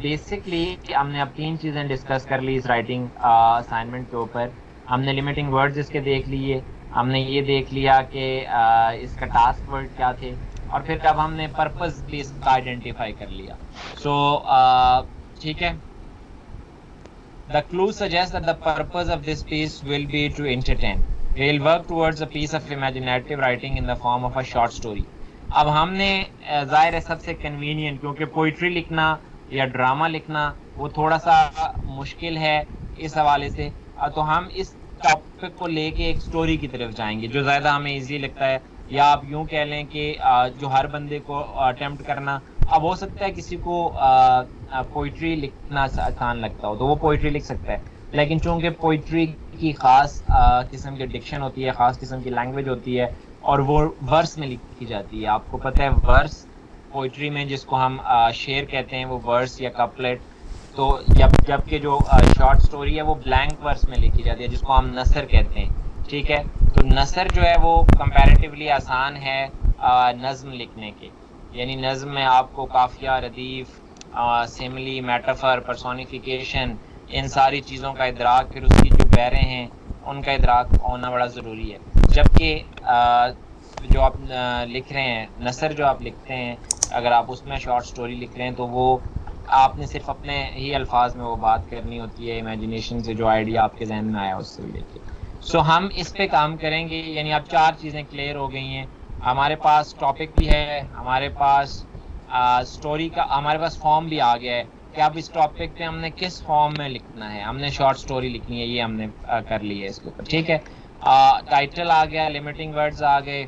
Basically हमने अब 3 चीज़ें डिस्कस कर ली इस राइटिंग असाइनमेंट के ऊपर। हमने लिमिटिंग वर्ड्स इसके देख लिए, हमने ये देख लिया कि इसका टास्क वर्ड क्या थे, और फिर अब हमने पर्पस भी इसका आइडेंटिफाई कर लिया। सो ठीक है। The clue suggests that the purpose of this piece will be to entertain. We will work towards a piece of imaginative writing in the form of a short story. अब हमने जाहिर है सबसे कन्वीनियंट, क्योंकि पोइट्री लिखना या drama लिखना वो थोड़ा सा मुश्किल है इस हवाले से, तो हम इस टॉपिक को लेके एक स्टोरी की तरफ जाएंगे जो ज़्यादा हमें इजी लगता है। या आप यूं कह लें कि जो हर बंदे को अटेम्प्ट करना, अब हो सकता है किसी को पोइट्री लिखना आसान लगता हो तो वो पोइट्री लिख सकता है, लेकिन चूंकि पोइट्री की खास किस्म की डिक्शन होती है, खास किस्म की लैंग्वेज होती है, और वो वर्स में लिखी जाती है। आपको पता है वर्स पोइट्री में जिसको हम शेर कहते हैं वो वर्स या कपलेट, तो जबकि जो शॉर्ट स्टोरी है वो ब्लैंक वर्स में लिखी जाती है जिसको हम नसर कहते हैं। ठीक है, तो नसर जो है वो कंपैरेटिवली आसान है नज्म लिखने के, यानी नज्म में आपको काफिया, रदीफ, सिमली, मेटाफर, पर्सोनिफिकेशन, इन सारी चीज़ों का इदराक, फिर उसकी जो पैरें हैं उनका इदराक होना बड़ा ज़रूरी है। जबकि जो आप लिख रहे हैं, नसर जो आप लिखते हैं, अगर आप उसमें शॉर्ट स्टोरी लिख रहे हैं तो वो आपने सिर्फ अपने ही अल्फाज में वो बात करनी होती है, इमेजिनेशन से जो आइडिया आपके जहन में आया उससे लेके। सो हम इस पे काम करेंगे, यानी अब 4 चीज़ें क्लियर हो गई हैं। हमारे पास टॉपिक भी है, हमारे पास स्टोरी का, हमारे पास फॉर्म भी आ गया है कि अब इस टॉपिक पे हमने किस फॉर्म में लिखना है। हमने शॉर्ट स्टोरी लिखनी है, ये हमने कर ली है इसके ऊपर। ठीक है, टाइटल आ गया, लिमिटिंग वर्ड्स आ गए,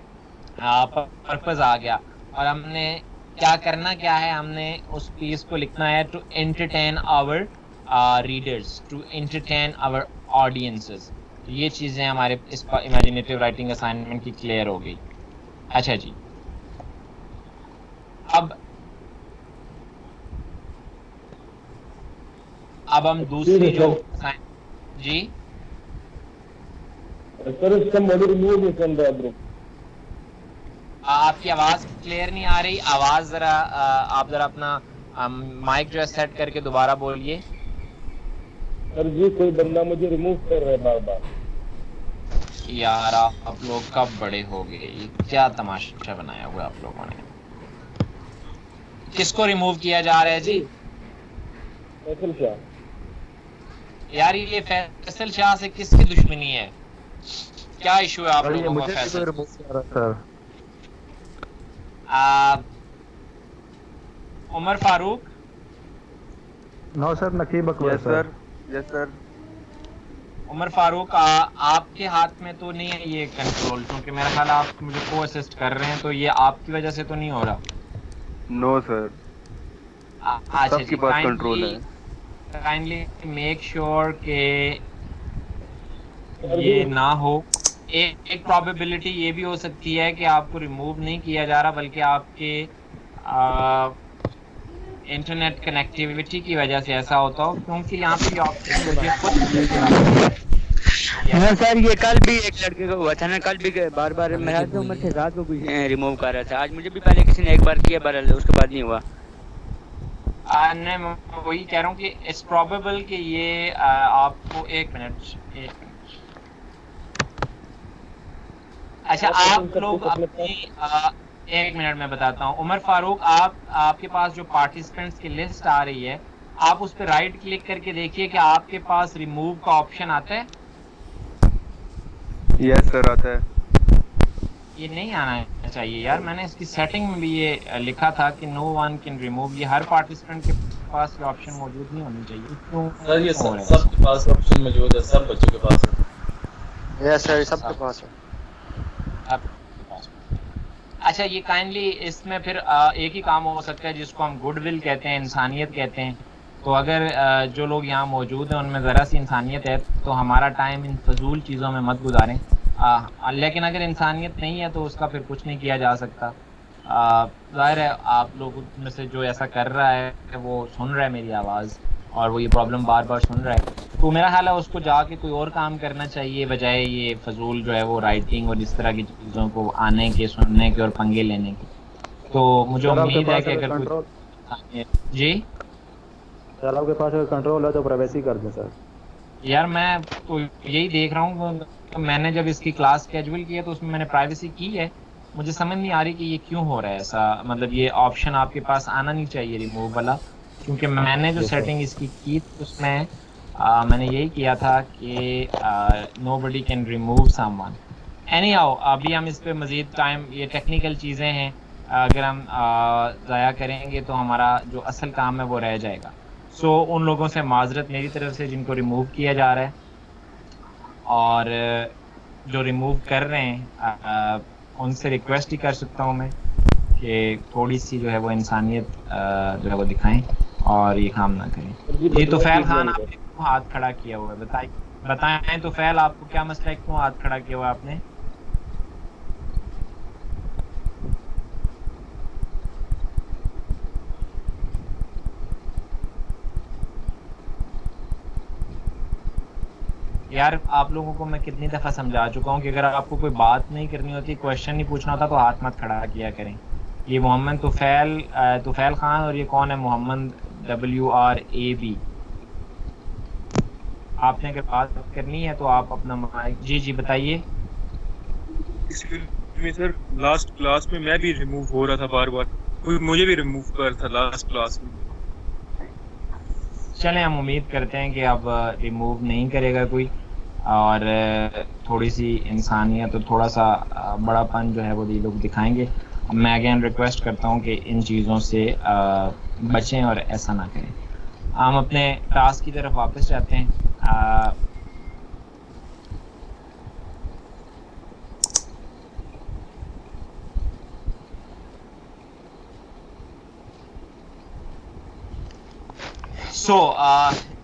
पर्पस आ गया, और हमने क्या करना क्या है, हमने उस पीस को लिखना है to entertain our readers, to entertain our audiences. तो ये चीज़ें हमारे इस इमेजिनेटिव राइटिंग असाइनमेंट की क्लियर हो गई। अच्छा जी, अब हम दूसरी जो जी सर इसका मॉडल रिमूव नहीं कर रहा ब्रो। आपकी आवाज क्लियर नहीं आ रही, आवाज जरा आप जरा अपना माइक जो है सेट करके दोबारा बोलिए। सर जी कोई बंदा मुझे रिमूव कर रहा है बार बार। यार आप लोग कब बड़े हो गए, ये क्या तमाशा बनाया हुआ आप लोगों ने। किसको रिमूव किया जा रहा है जी? फैसल शाह। यार ये फैसल शाह से किसकी दुश्मनी है, क्या इशू है आप लोगों को Faisal? Umar Farooq? No sir, Naqeeb Akbar sir. Yes sir. Umar Farooq, आपके हाथ में तो नहीं है ये कंट्रोल, क्योंकि मेरा ख्याल आप मुझे को असिस्ट कर रहे हैं, तो ये आपकी वजह से तो नहीं हो रहा? नो सर, सबके पास कंट्रोल है। काइंडली मेक श्योर के ये ना हो। एक प्रोबेबिलिटी ये भी हो सकती है कि आपको रिमूव नहीं किया जा रहा, बल्कि आपके इंटरनेट कनेक्टिविटी की वजह से ऐसा होता हो, क्योंकि यहाँ पे ऑप्शन मुझे खुद हाँ सर, ये कल भी एक लड़के को हुआ था ना, कल भी बार बार मेरा तो उम्र से रात को भी रिमूव कर रहा था। आज मुझे भी पहले किसी ने एक बार किया, बार उसके बाद नहीं हुआ। मैं वही कह रहा हूँ कि इट्स प्रोबेबल कि ये आपको एक मिनट अच्छा आप लोग अपनी एक मिनट में बताता हूँ। उमर फारूक, आपके पास जो पार्टिसिपेंट्स की लिस्ट आ रही है, आप उस पर राइट क्लिक करके देखिए कि आपके पास रिमूव का ऑप्शन आता है। यस सर, आता है। ये नहीं आना चाहिए यार, मैंने इसकी सेटिंग में भी ये लिखा था कि नो वन कैन रिमूव, ये हर पार्टिसिपेंट के पास ये ऑप्शन मौजूद नहीं होनी चाहिए। क्यों सर ये सबके पास ऑप्शन मौजूद है, सब बच्चों के पास है। यस सर, सबके पास है। अच्छा, ये काइंडली इसमें फिर एक ही काम हो सकता है जिसको हम गुडविल कहते हैं, इंसानियत कहते हैं। तो अगर जो लोग यहाँ मौजूद हैं उनमें ज़रा सी इंसानियत है तो हमारा टाइम इन फजूल चीज़ों में मत गुजारें। लेकिन अगर इंसानियत नहीं है तो उसका फिर कुछ नहीं किया जा सकता। ज़ाहिर है आप लोगों में से जो ऐसा कर रहा है वो सुन रहा है मेरी आवाज़, और वो ये प्रॉब्लम बार बार सुन रहा है, तो मेरा ख्याल है उसको जाके कोई और काम करना चाहिए बजाय ये फजूल जो है वो राइटिंग और इस तरह की चीज़ों को आने के, सुनने के और पंगे लेने के। तो मुझे उम्मीद है कि अगर कोई जी सर आपके पास अगर कंट्रोल है तो प्राइवेसी कर दें सर। यार मैं तो यही देख रहा हूँ, तो मैंने जब इसकी क्लास स्केड्यूल की है तो उसमें मैंने प्राइवेसी की है। मुझे समझ नहीं आ रही कि ये क्यों हो रहा है ऐसा, मतलब ये ऑप्शन आपके पास आना नहीं चाहिए रिमूव वाला, क्योंकि मैंने जो यस सर। सेटिंग इसकी की थी उसमें मैंने यही किया था कि nobody can remove someone. Any how अभी हम इस पे मजीद टाइम, ये टेक्निकल चीज़ें हैं, अगर हम ज़ाया करेंगे तो हमारा जो असल काम है वो रह जाएगा। सो उन लोगों से माजरत मेरी तरफ से जिनको रिमूव किया जा रहा है, और जो रिमूव कर रहे हैं उनसे रिक्वेस्ट ही कर सकता हूँ मैं कि थोड़ी सी जो है वो इंसानियत जो है वो दिखाएं और ये काम ना करें। सर जी ये तो बदला फैल कीजिए खान इनका। आपने क्यों हाथ खड़ा किया हुआ है, बताएं तो फैल आपको क्या मसला है, क्यों हाथ खड़ा किया हुआ है आपने? यार आप लोगों को मैं कितनी दफ़ा समझा चुका हूँ कि अगर आपको कोई बात नहीं करनी होती, क्वेश्चन नहीं पूछना होता, तो हाथ मत खड़ा किया करें। ये मोहम्मद तुफैल खान, और ये कौन है? मोहम्मद WRAB। आपने अगर बात करनी है तो आप अपना माइक, जी बताइए। में सर लास्ट क्लास में मैं भी रिमूव हो रहा था बार बार, कोई मुझे भी रिमूव कर रहा था लास्ट क्लास में। चलें हम उम्मीद करते हैं कि अब रिमूव नहीं करेगा कोई, और थोड़ी सी इंसानियत और थोड़ा सा बड़ापन जो है वो ये लोग दिखाएंगे। मैं अगेन रिक्वेस्ट करता हूँ कि इन चीज़ों से बचें और ऐसा ना करें। हम अपने टास्क की तरफ वापस जाते हैं।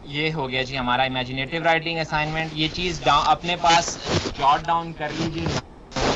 ये हो गया जी हमारा इमेजिनेटिव राइटिंग असाइनमेंट। ये चीज़ अपने पास जॉट डाउन कर लीजिए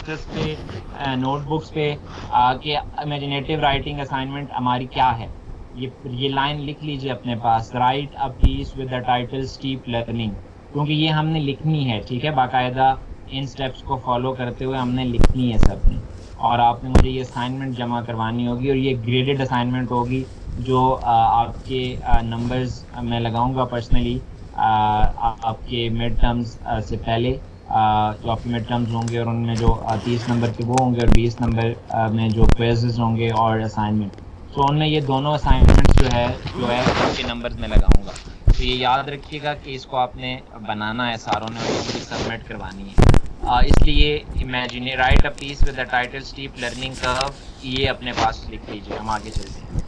पे, नोटबुक्स पे, कि इमेजिनेटिव राइटिंग असाइनमेंट हमारी क्या है। ये लाइन लिख लीजिए अपने पास, write a piece with the title steep learning, क्योंकि ये हमने लिखनी है, ठीक है, बाकायदा इन स्टेप्स को फॉलो करते हुए हमने लिखनी है सबने। और आपने मुझे ये असाइनमेंट जमा करवानी होगी, और ये ग्रेडेड असाइनमेंट होगी, जो आपके नंबर्स मैं लगाऊंगा पर्सनली आपके मिड टर्म्स से पहले। जो आपके मिड टर्म्स होंगे और उनमें जो 30 नंबर के वो होंगे, और 20 नंबर में जो क्विज़ेस होंगे और असाइनमेंट, तो उनमें ये दोनों असाइनमेंट्स जो है उनके नंबर्स में लगाऊंगा। तो ये याद रखिएगा कि इसको आपने बनाना है सारों ने, और ये मुझे सबमिट करवानी है। इसलिए imagine right a piece with the title steep learning curve, ये अपने पास लिख लीजिए। हम आगे चलते हैं।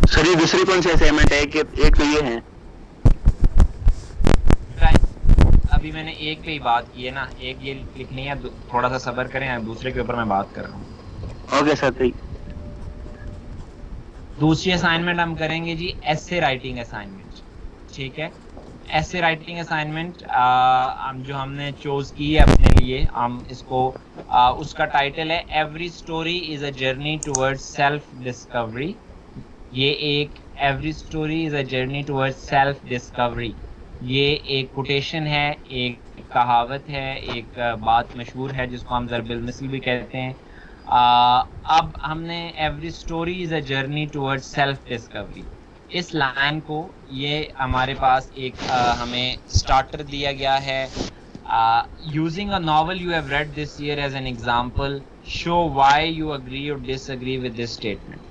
सर ये दूसरी कौन सी असाइनमेंट है कि एक तो ये है? अभी मैंने एक पे ही बात की है ना, एक ये लिखनी है, थोड़ा सा सब्र करें, दूसरे के ऊपर मैं बात कर रहा हूँ। Okay sir. ठीक। दूसरी असाइनमेंट हम करेंगे जी एसे राइटिंग असाइनमेंट, ठीक है। एसे राइटिंग असाइनमेंट हम जो हमने चूज की है अपने लिए, हम इसको उसका टाइटल है every story is a journey towards self discovery. ये एक every story is a journey towards self discovery, ये एक कोटेशन है, एक कहावत है, एक बात मशहूर है जिसको हम ज़रबिल मिसल भी कहते हैं। अब हमने every story is a journey towards self discovery, इस लाइन को, ये हमारे पास एक हमें स्टार्टर दिया गया है। Using a novel you have read this year as an example, show why you agree और डिसएग्री विद दिस स्टेटमेंट।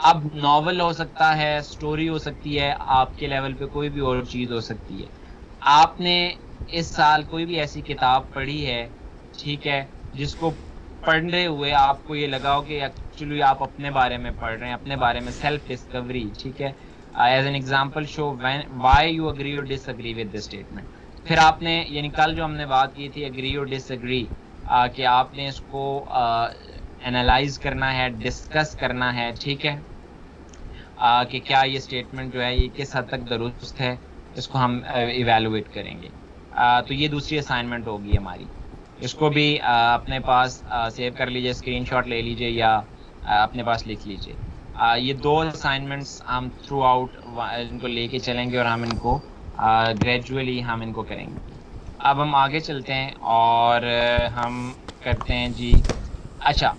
अब नॉवल हो सकता है, स्टोरी हो सकती है, आपके लेवल पे कोई भी और चीज़ हो सकती है। आपने इस साल कोई भी ऐसी किताब पढ़ी है, ठीक है, जिसको पढ़ने हुए आपको ये लगा हो कि एक्चुअली आप अपने बारे में पढ़ रहे हैं, अपने बारे में सेल्फ डिस्कवरी, ठीक है। As an example show why you agree और डिसएग्री विद दिस स्टेटमेंट। फिर आपने, यानी कल जो हमने बात की थी एग्री और डिसएग्री, कि आपने इसको एनालाइज करना है, डिस्कस करना है, ठीक है, कि क्या ये स्टेटमेंट जो है ये किस हद तक दुरुस्त है, इसको हम इवैल्यूएट करेंगे। तो ये दूसरी असाइनमेंट होगी हमारी, इसको भी अपने पास सेव कर लीजिए, स्क्रीनशॉट ले लीजिए, या अपने पास लिख लीजिए। ये दो असाइनमेंट्स हम थ्रू आउट इनको लेके चलेंगे, और हम इनको ग्रेजुअली हम इनको करेंगे। अब हम आगे चलते हैं और हम करते हैं जी, अच्छा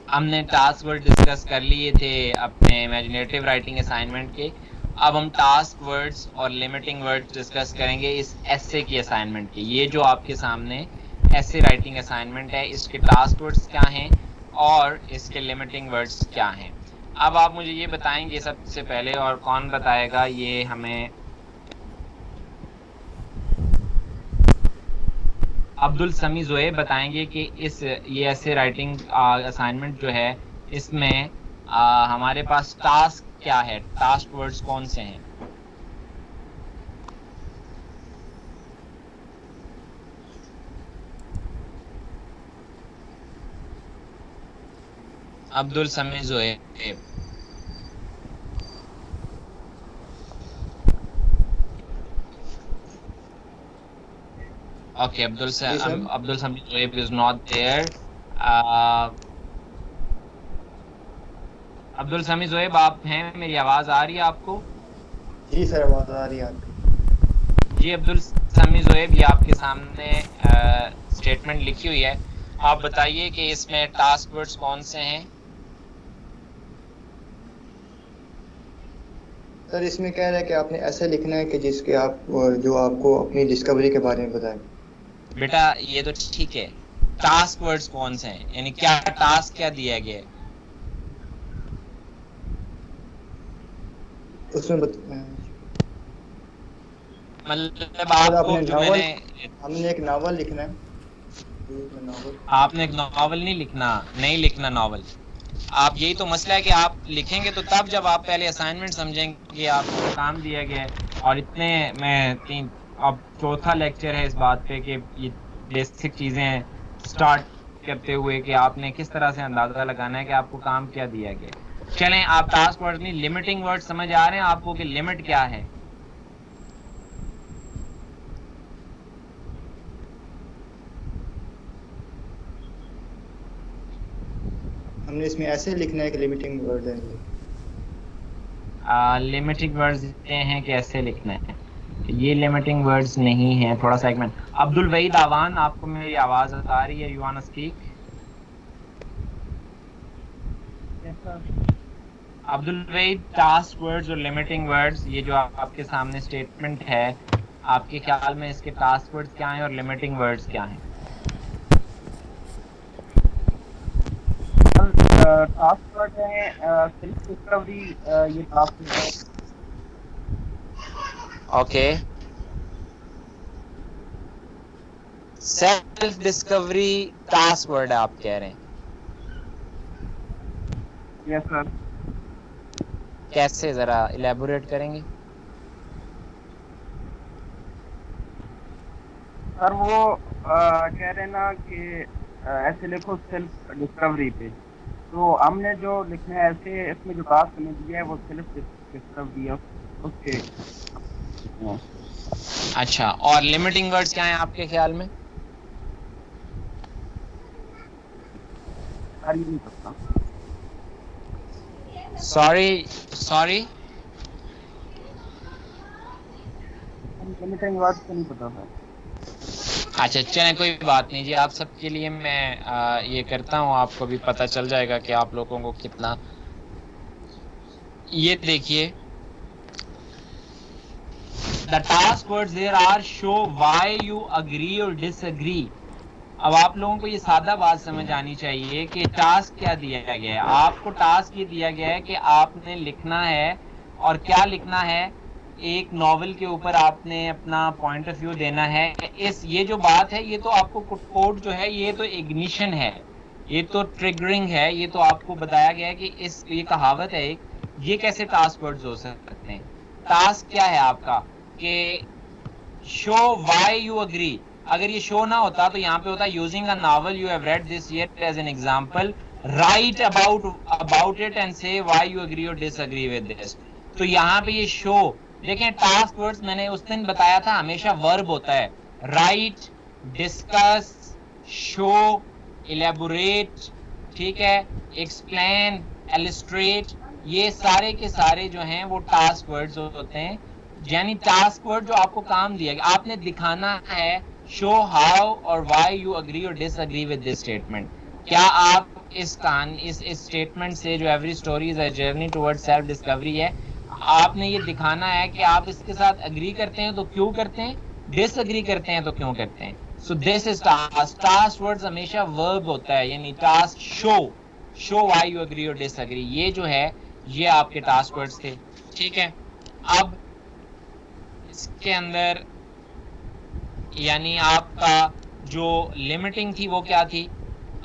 हमने टास्क वर्ड डिस्कस कर लिए थे अपने इमेजिनेटिव राइटिंग असाइनमेंट के। अब हम टास्क वर्ड्स और लिमिटिंग वर्ड्स डिस्कस करेंगे इस एसे की असाइनमेंट के। ये जो आपके सामने एसे राइटिंग असाइनमेंट है, इसके टास्क वर्ड्स क्या हैं और इसके लिमिटिंग वर्ड्स क्या हैं। अब आप मुझे ये बताएंगे सबसे पहले, और कौन बताएगा ये हमें? अब्दुल समी ज़ोए बताएंगे कि इस ये ऐसे राइटिंग असाइनमेंट जो है इसमें हमारे पास टास्क क्या है, टास्क वर्ड्स कौन से हैं। अब्दुल समी ज़ोए। Okay, Abdul Samid Zoeb is not there. Abdul समी ज़ोएब आप हैं? मेरी आवाज आ रही है आपको? जी सर, आवाज आ रही है आपकी। जी अब्दुल समी ज़ोएब, ये आपके सामने स्टेटमेंट लिखी हुई है। आप बताइए कि इसमें टास्क वर्ड्स कौन से हैं। सर इसमें कह रहा है कि आपने ऐसे लिखना है कि जिसके आप जो आपको अपनी डिस्कवरी के बारे में बताए। बेटा ये तो ठीक है, टास्क वर्ड्स कौन से हैं, यानी क्या टास्क क्या दिया गया है उसमें मतलब आपको जो हमने एक नावल लिखना है। आपने एक नावल नहीं लिखना नावल। आप यही तो मसला है कि आप लिखेंगे तो तब जब आप पहले असाइनमेंट समझेंगे कि आपको काम दिया गया है। और इतने में अब चौथा लेक्चर है इस बात पे कि ये बेसिक चीज़ें स्टार्ट करते हुए कि आपने किस तरह से अंदाज़ा लगाना है कि आपको काम क्या दिया गया। चलें, आप टास्क वर्ड नहीं लिमिटिंग वर्ड समझ आ रहे हैं आपको कि लिमिट क्या है। हमने इसमें ऐसे लिखना है कि लिमिटिंग वर्ड है। लिमिटिंग वर्ड्स हैं कि ऐसे लिखना है, ये लिमिटिंग वर्ड्स नहीं है। थोड़ा सा एक मिनट। अब्दुल वहीद आवान, आपको मेरी आवाज आ रही है? You want to speak? Abdul Waheed, task words और लिमिटिंग वर्ड्स, ये जो आपके सामने स्टेटमेंट है, आपके ख्याल में इसके टास्क वर्ड्स क्या हैं और लिमिटिंग वर्ड्स क्या हैं? टास्क वर्ड है सेल्फ डिस्कवरी, ये टास्क है। Okay, self discovery task word है आप कह रहे हैं? Yes sir. कैसे, जरा इलेबोरेट करेंगे? सर वो कह रहे ना कि ऐसे लिखो सेल्फ डिस्कवरी पे, तो हमने जो लिखना है ऐसे, इसमें जो टास्क हमें दिया है वो सेल्फ डिस्कवरी है उसके। अच्छा, और लिमिटिंग वर्ड्स क्या हैं आपके ख्याल में? सर ये नहीं पता। सॉरी लिमिटिंग वर्ड्स तो नहीं पता सर। अच्छा चलें, कोई बात नहीं जी। आप सबके लिए मैं ये करता हूँ, आपको भी पता चल जाएगा कि आप लोगों को कितना। ये देखिए, the task words there are show why you agree और डिसएग्री। अब आप लोगों को ये सादा बात समझ आनी चाहिए कि टास्क क्या दिया गया है। आपको टास्क ये दिया गया है कि आपने लिखना है, और क्या लिखना है, एक नॉवेल के ऊपर आपने अपना पॉइंट ऑफ व्यू देना है। ये जो बात है, ये तो आपको कोड जो है, ये तो इग्निशन है, ये तो ट्रिगरिंग है, ये तो आपको बताया गया है कि ये कहावत है एक। ये कैसे टास्क वर्ड्स हो सकते हैं? टास्क क्या है आपका कि शो व्हाई यू अग्री। अगर ये शो ना होता तो यहाँ पे होता using a novel you have read this year as an example, write about it and say why you agree और डिसएग्री विद दिस। तो यहाँ पे ये शो देखें, टास्क वर्ड्स मैंने उस दिन बताया था हमेशा वर्ब होता है। राइट, डिस्कस, शो, इलेबोरेट, ठीक है, एक्सप्लेन, इलस्ट्रेट, ये सारे के सारे जो हैं वो टास्क वर्ड्स होते हैं। यानी टास्क वर्ड जो आपको काम दिया गया, आपने दिखाना है शो हाउ और व्हाई यू अग्री और डिसएग्री विद दिस स्टेटमेंट। क्या आप इस स्टेटमेंट से, जो every story is a journey towards self discovery है, आपने ये दिखाना है कि आप इसके साथ एग्री करते हैं तो क्यों करते हैं, डिसएग्री करते हैं तो क्यों करते हैं. So this is task. Task words हमेशा वर्ब होता है, यानी task show why you agree और डिसएग्री. ये जो है ये आपके टास्क वर्ड्स थे. ठीक है, अब इसके अंदर यानी आपका जो लिमिटिंग थी वो क्या थी.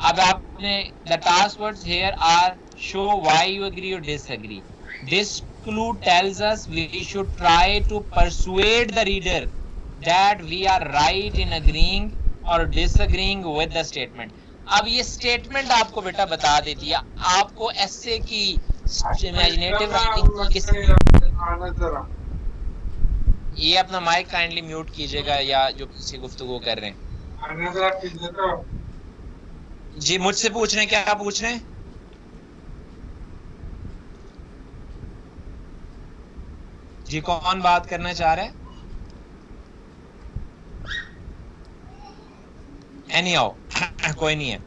अब आपने the task words here are show why you agree और disagree. This clue tells us we should try to persuade the reader that we are right in agreeing or disagreeing with the statement. अब ये statement आपको बेटा बता देती है आपको ऐसे की इमेजिनेटिव राइटिंग. ये अपना माइक काइंडली म्यूट कीजिएगा या जो किसी गुफ्तगू कर रहे हैं. जी मुझसे पूछ रहे हैं, क्या पूछ रहे हैं? जी कौन बात करना चाह रहा है? एनीहाउ कोई नहीं है.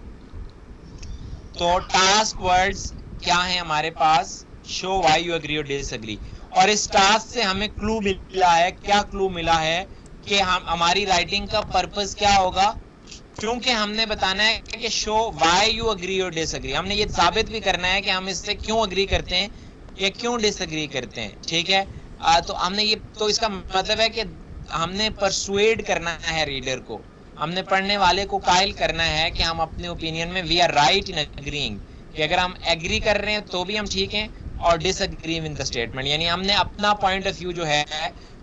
तो टास्क वर्ड्स क्या है हमारे पास? शो व्हाई यू एग्री और डिसएग्री. और इस टास्क से हमें क्लू मिला है. क्या क्लू मिला है? कि हम हमारी राइटिंग का पर्पस क्या होगा, क्योंकि हमने बताना है कि शो व्हाई यू एग्री और डिसएग्री. हमने ये साबित भी करना है कि हम इससे क्यों एग्री करते हैं या क्यों डिसएग्री करते हैं. ठीक है, तो हमने ये, तो इसका मतलब है कि हमने परसुएड करना है रीडर को, हमने पढ़ने वाले को कायल करना है कि हम अपने ओपिनियन में we are right in agreeing, कि अगर हम एग्री कर रहे हैं तो भी हम ठीक हैं और डिसएग्री विद द स्टेटमेंट. यानी हमने अपना पॉइंट ऑफ व्यू जो है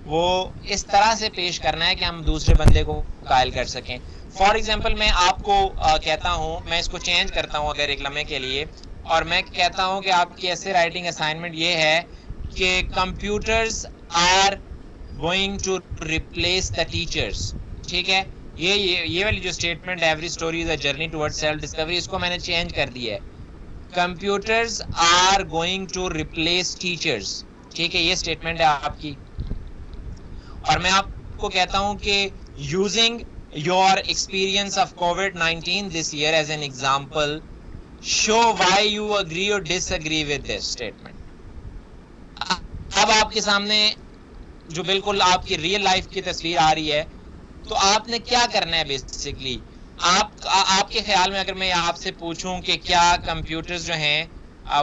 वो इस तरह से पेश करना है कि हम दूसरे बंदे को कायल कर सकें. फॉर एग्जाम्पल मैं आपको कहता हूं, मैं इसको चेंज करता हूं अगर एक लम्हे के लिए, और मैं कहता हूं कि आपकी ऐसे राइटिंग असाइनमेंट ये है कि computers are going to replace the teachers. ठीक है, ये वाली जो statement every story is a journey towards self discovery, इसको मैंने चेंज कर दिया है. Computers are going to replace teachers. ठीक है, ये स्टेटमेंट है आपकी. और मैं आपको कहता हूं कि using your experience of covid this year as an example, show why you agree और डिसएग्री विद दिस स्टेटमेंट. अब आपके सामने जो बिल्कुल आपकी रियल लाइफ की तस्वीर आ रही है, तो आपने क्या करना है बेसिकली. आपके ख्याल में अगर मैं आपसे पूछूं कि क्या कंप्यूटर्स जो हैं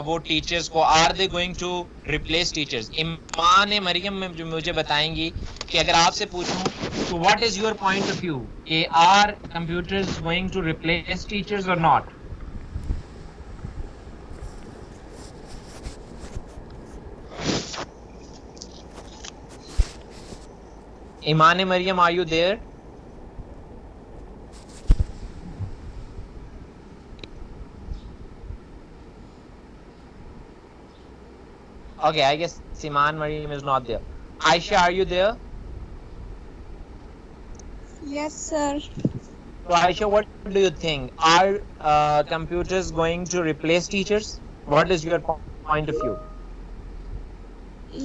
वो टीचर्स को, are they going to replace teachers? Iman Maryam में जो मुझे बताएंगी कि अगर आपसे पूछूं तो what is your point of view, are computers going to replace teachers और not? Iman Maryam, are you there? Okay, I guess Siman Mariam is not there. Aisha, are you there? Yes, sir. So Aisha, what do you think? Are computers going to replace teachers? What is your point of view?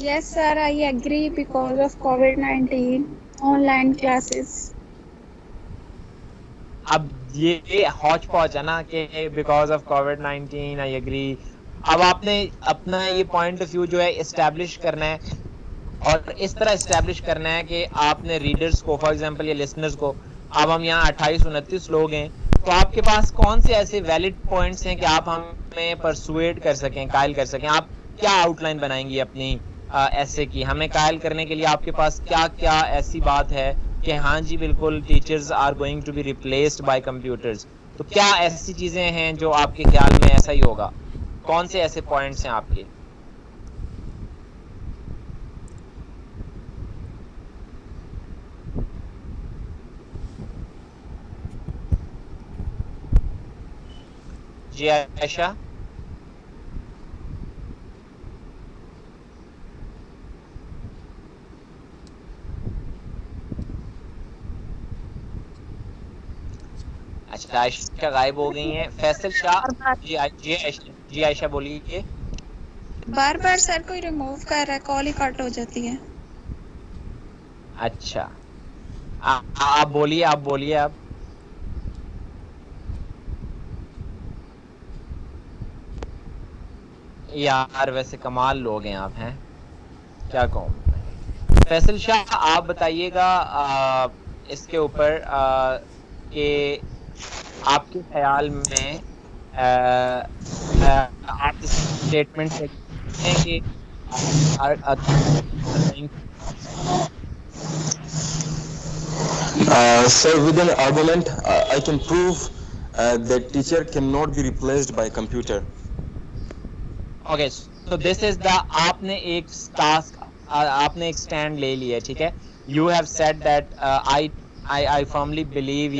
Yes, sir, I agree because of COVID-19 online classes. अब ये हौच पौच है ना कि because of COVID-19 I agree. अब आपने अपना ये point of view जो है एस्टैब्लिश करना है, और इस तरह एस्टैब्लिश करना है कि आपने रीडर्स को, फॉर एग्जांपल ये लिसनर्स को, अब हम यहाँ 28-29 लोग हैं, तो आपके पास कौन से ऐसे वैलिड पॉइंट्स हैं कि आप हमें परसुएड कर सकें, कायल कर सकें. आप क्या आउटलाइन बनाएंगी अपनी ऐसे की? हमें कायल करने के लिए आपके पास क्या क्या ऐसी बात है कि हाँ जी बिल्कुल teachers are going to be replaced by computers. तो क्या ऐसी चीजें हैं जो आपके ख्याल में ऐसा ही होगा? कौन से ऐसे पॉइंट्स हैं आपके? जी आयशा, अच्छा आयशा गायब हो गई हैं. फैसल शाह, जी आयशा बोलिए. बार बार सर कोई रिमूव कर रहा है, कॉल ही कट हो जाती है. अच्छा आप बोलिए, आप यार वैसे कमाल लोग हैं आप, हैं क्या कहूँ। फैसल शाह आप बताइएगा इसके ऊपर कि आपके ख्याल में आप इस स्टेटमेंट से हैं कि Sir, with an argument, I can prove that teacher cannot be replaced by computer. Okay, so this is the आपने एक task आपने एक stand ले लिया, ठीक है। You have said that I firmly believe,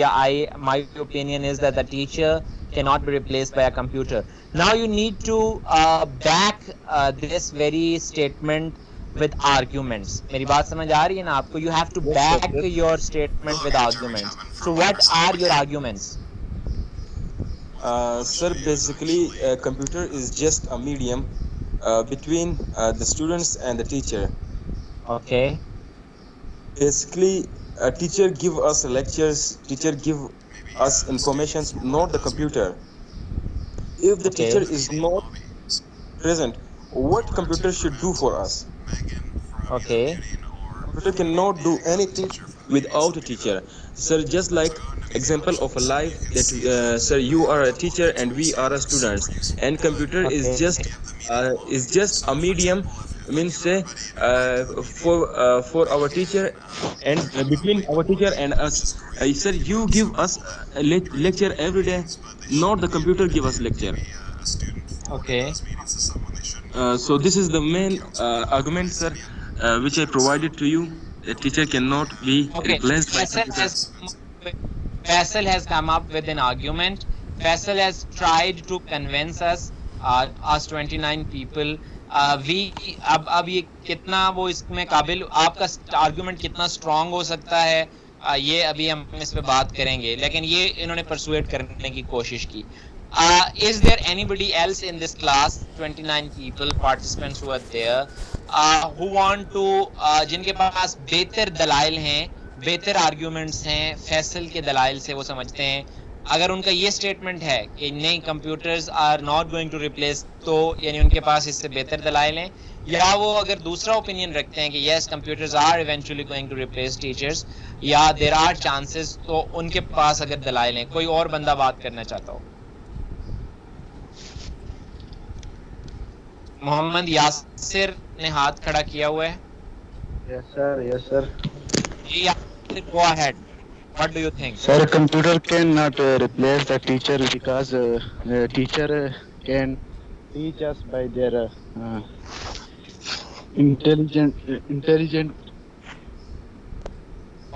my opinion is that the teacher cannot be replaced by a computer. Now you need to back this very statement with arguments. मेरी बात समझ आ रही है ना आपको? You have to back your statement with arguments. So what are your arguments? Sir, basically, computer is just a medium between the students and the teacher. Okay. Basically, a teacher give us lectures, teacher give us informations, not the computer. If the teacher is not present, what computer should do for us? Okay. Computer cannot do anything without a teacher. Sir, just like example of a life that sir, you are a teacher and we are a students, and computer is just a medium, means say for our teacher and between our teacher and us. Sir, you give us a lecture every day, not the computer give us lecture. Okay. So this is the main argument, sir, which I provided to you. A teacher cannot be replaced by computer. Faisal has come up with an argument. Faisal has tried to convince us 29 people. अब ये कितना वो इसमें काबिल, आपका argument कितना strong हो सकता है, ये अभी हम इस पे बात करेंगे, लेकिन ये इन्होंने परसुएट करने की कोशिश की। Is there anybody else in this class, 29 people, participants who are there, who want to, जिनके पास बेहतर दलाइल हैं, बेहतर आर्ग्यूमेंट्स हैं, फैसल के दलाइल से वो समझते हैं, अगर उनका ये स्टेटमेंट है कि नहीं computers are not going to replace, तो यानी उनके पास इससे बेहतर दलाइल हैं, या वो अगर दूसरा ओपिनियन रखते हैं कि yes computers are eventually going to replace teachers, या देयर आर चांसेस, तो उनके पास अगर दलाइल हैं। कोई और बंदा बात करना चाहता हो? मोहम्मद यासिर ने हाथ खड़ा किया हुआ है। Yes sir. Go ahead. What do you think? Sir, computer cannot replace the teacher because the teacher can teach us by their intelligent.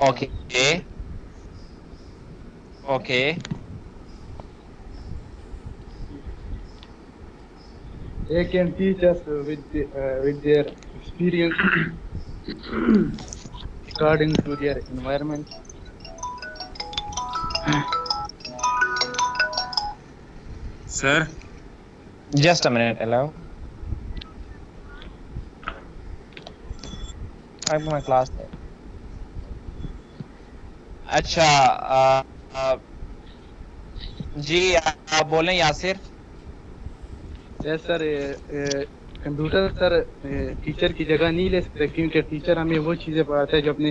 Okay. They can teach us with their experience according to their environment. Sir? Just a minute, hello. I'm in my class there. अच्छा जी आप बोलें Yasir. Yes sir, computer sir teacher की जगह नहीं ले सकते, क्योंकि teacher हमें वो चीज़ें पढ़ाता है जो अपने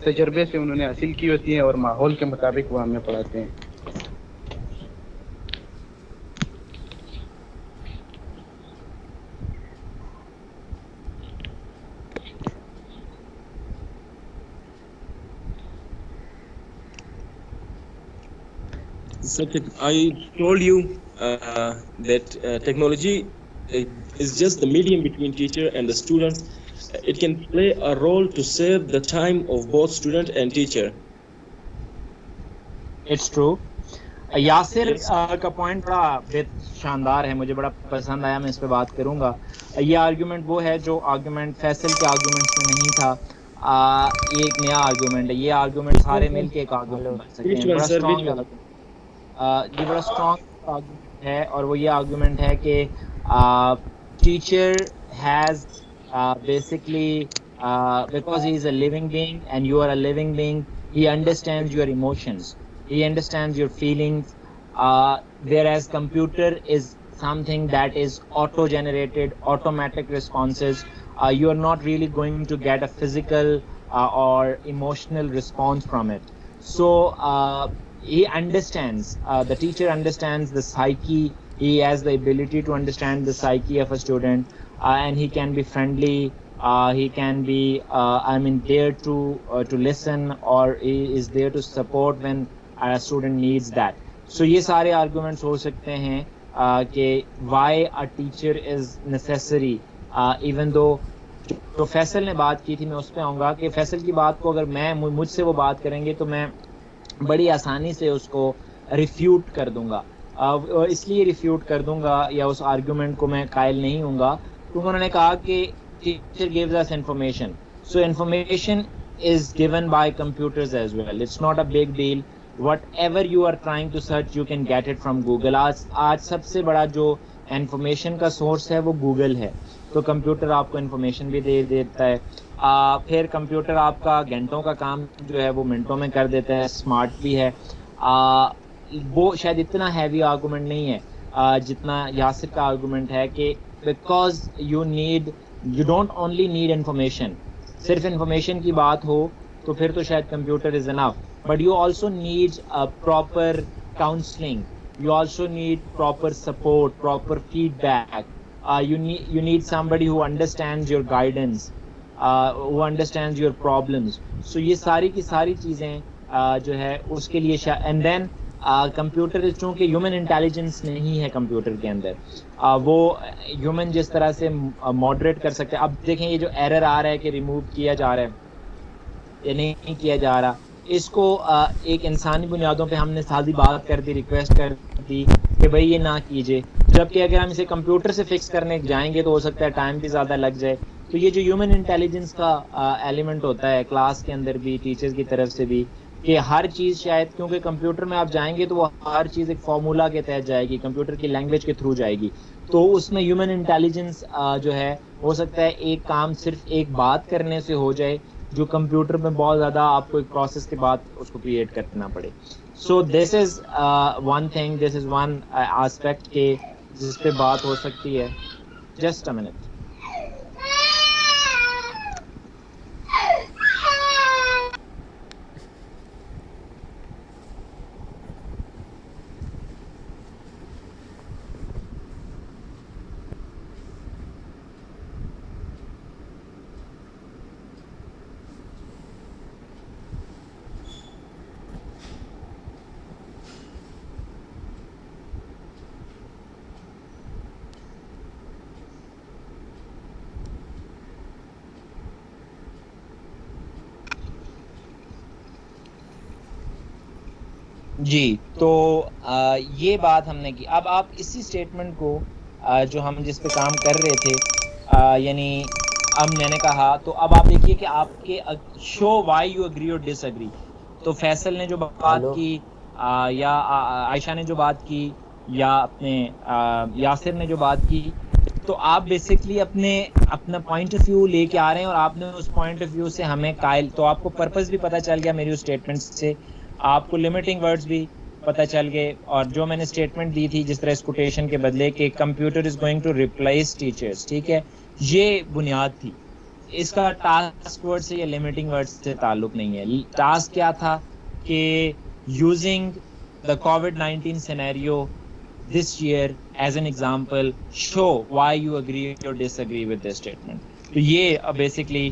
तजर्बे से उन्होंने हासिल की होती हैं और माहौल के मुताबिक वो हमें पढ़ाते हैं। I told you that technology is just the medium between teacher and the students. It can play a role to save the time of both student and teacher. It's true. Yasir का पॉइंट बड़ा शानदार है, मुझे बड़ा पसंद आया, मैं इस पे बात करूंगा। ये आर्गुमेंट वो है जो आर्गुमेंट फैसल के आर्गुमेंट्स में नहीं था। ये एक नया आर्गुमेंट है, ये आर्गुमेंट सारे मिलके एक आर्गुमेंट बन सकते हैं। बड़ा स्ट्रॉन्ग ये बड़ा स्ट्रॉन्ग आर्गुमेंट है, और वो ये आर्गुमेंट है कि teacher has basically because he is a living being and you are a living being, he understands your emotions, he understands your feelings, whereas computer is something that is auto generated, automatic responses. You are not really going to get a physical or emotional response from it. So he understands, the teacher understands the psyche. He has the ability to understand the psyche of a student, and he can be friendly. He can be there to listen, or he is there to support when a student needs that. So ये सारे arguments हो सकते हैं कि why a teacher is necessary, even though जो फैसल ने बात की थी, मैं उस पर आऊँगा कि फैसल की बात को अगर मुझसे वो बात करेंगे तो मैं बड़ी आसानी से उसको रिफ्यूट कर दूंगा। इसलिए रिफ्यूट कर दूंगा या उस आर्गुमेंट को मैं कायल नहीं हूँगा क्योंकि उन्होंने कहा कि teacher gives us information, so information is given by computers as well. It's not a big deal. Whatever you are trying to search, you can get it from Google. आज सबसे बड़ा जो इंफॉर्मेशन का सोर्स है वो Google है, तो computer आपको इंफॉर्मेशन भी दे देता है। फिर कंप्यूटर आपका घंटों का काम जो है वो मिनटों में कर देता है, स्मार्ट भी है। वो शायद इतना हैवी आर्गूमेंट नहीं है जितना यासिर का आर्गूमेंट है कि because you don't only need information, सिर्फ इंफॉर्मेशन की बात हो तो फिर तो शायद computer is enough, but you also need proper counselling, you also need proper support, proper feedback. You need somebody who understands your guidance, who understands your problems. So ये सारी की सारी चीज़ें जो है उसके लिए and then कंप्यूटर चूँकि ह्यूमन इंटेलिजेंस नहीं है कंप्यूटर के अंदर, वो ह्यूमन जिस तरह से मॉडरेट कर सकते हैं। अब देखें ये जो एरर आ रहा है कि रिमूव किया जा रहा है या नहीं किया जा रहा, इसको एक इंसानी बुनियादों पे हमने सादी बात कर दी, रिक्वेस्ट कर दी कि भाई ये ना कीजिए, जबकि अगर हम इसे कंप्यूटर से फिक्स करने जाएंगे तो हो सकता है टाइम भी ज़्यादा लग जाए। तो ये जो ह्यूमन इंटेलिजेंस का एलिमेंट होता है क्लास के अंदर भी, टीचर्स की तरफ से भी, कि हर चीज़ शायद, क्योंकि कंप्यूटर में आप जाएंगे तो वो हर चीज़ एक फार्मूला के तहत जाएगी, कंप्यूटर की लैंग्वेज के थ्रू जाएगी, तो उसमें ह्यूमन इंटेलिजेंस जो है हो सकता है एक काम सिर्फ एक बात करने से हो जाए जो कंप्यूटर में बहुत ज़्यादा आपको एक प्रोसेस के बाद उसको क्रिएट करना पड़े। So this is one thing, this is one aspect के जिस पे बात हो सकती है। Just a minute. जी, तो ये बात हमने की। अब आप इसी स्टेटमेंट को जो हम जिस पे काम कर रहे थे, यानी अब मैंने कहा, तो अब आप देखिए कि आपके शो व्हाई यू एग्री और डिसएग्री। तो फैसल ने जो बात की या आयशा ने जो बात की या अपने यासिर ने जो बात की, तो आप बेसिकली अपना पॉइंट ऑफ व्यू लेके आ रहे हैं और आपने उस पॉइंट ऑफ व्यू से हमें कायल, तो आपको पर्पस भी पता चल गया मेरी उस स्टेटमेंट से, आपको लिमिटिंग वर्ड्स भी पता चल गए, और जो मैंने स्टेटमेंट दी थी जिस तरह इस कोटेशन के बदले कि computer is going to replace teachers, ठीक है, ये बुनियाद थी। इसका टास्क वर्ड से या लिमिटिंग वर्ड्स से ताल्लुक नहीं है। टास्क क्या था कि using the COVID scenario this year as an example, show why you agree और डिसएग्री विद दिस स्टेटमेंट। तो ये बेसिकली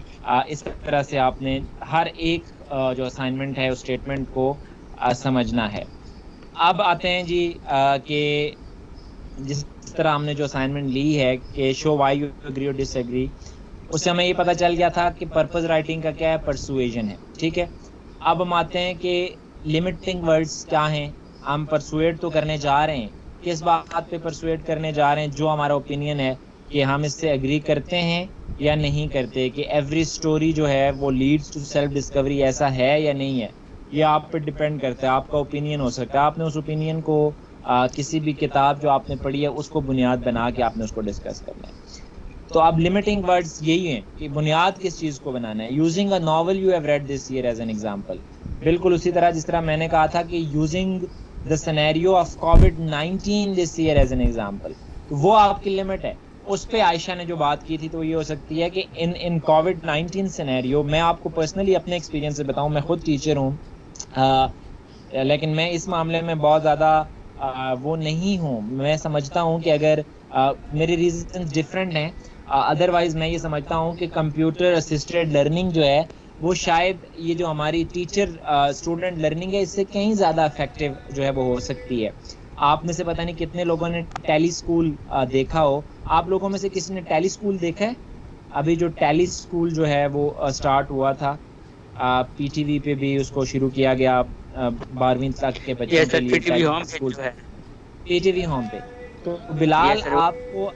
इस तरह से आपने हर एक जो असाइनमेंट है उस स्टेटमेंट को समझना है। अब आते हैं जी कि जिस तरह हमने जो असाइनमेंट ली है कि शो व्हाई यू एग्री और डिसएग्री, उससे हमें ये पता चल गया था कि पर्पस राइटिंग का क्या है, परसुएजन है, ठीक है। अब हम आते हैं कि लिमिटिंग वर्ड्स क्या हैं। हम परसुएड तो करने जा रहे हैं, किस बात पे परसुएड करने जा रहे हैं, जो हमारा ओपिनियन है कि हम इससे एग्री करते हैं या नहीं करते, कि एवरी स्टोरी जो है वो लीड्स टू सेल्फ डिस्कवरी, ऐसा है या नहीं है, ये आप पे डिपेंड करता है। आपका ओपिनियन हो सकता है, आपने उस ओपिनियन को किसी भी किताब जो आपने पढ़ी है उसको बुनियाद बना के आपने उसको डिस्कस करना है। तो अब लिमिटिंग वर्ड्स यही हैं कि बुनियाद किस चीज़ को बनाना है। Using a novel you have read this year as an example, बिल्कुल उसी तरह जिस तरह मैंने कहा था कि using the scenario of covid this year as an example, तो वो आपकी लिमिट है। उस पे आयशा ने जो बात की थी तो ये हो सकती है कि इन कोविड-19 सिनेरियो, मैं आपको पर्सनली अपने एक्सपीरियंस से बताऊं, मैं खुद टीचर हूं, लेकिन मैं इस मामले में बहुत ज़्यादा वो नहीं हूं। मैं समझता हूं कि अगर मेरे रीजन डिफरेंट हैं, अदरवाइज मैं ये समझता हूं कि कंप्यूटर असिस्टेड लर्निंग जो है वो शायद ये जो हमारी टीचर स्टूडेंट लर्निंग है इससे कहीं ज़्यादा इफेक्टिव जो है वो हो सकती है। आप में से पता नहीं कितने लोगों ने टैली स्कूल देखा हो। आप लोगों में से किसी ने टैली स्कूल देखा है? अभी जो टैली स्कूल जो है वो स्टार्ट हुआ था, पीटीवी पे भी उसको शुरू किया गया 12वीं तक के बच्चों के लिए। पीटीवी होम पे जो है, पीटीवी होम पे। तो बिलाल आपको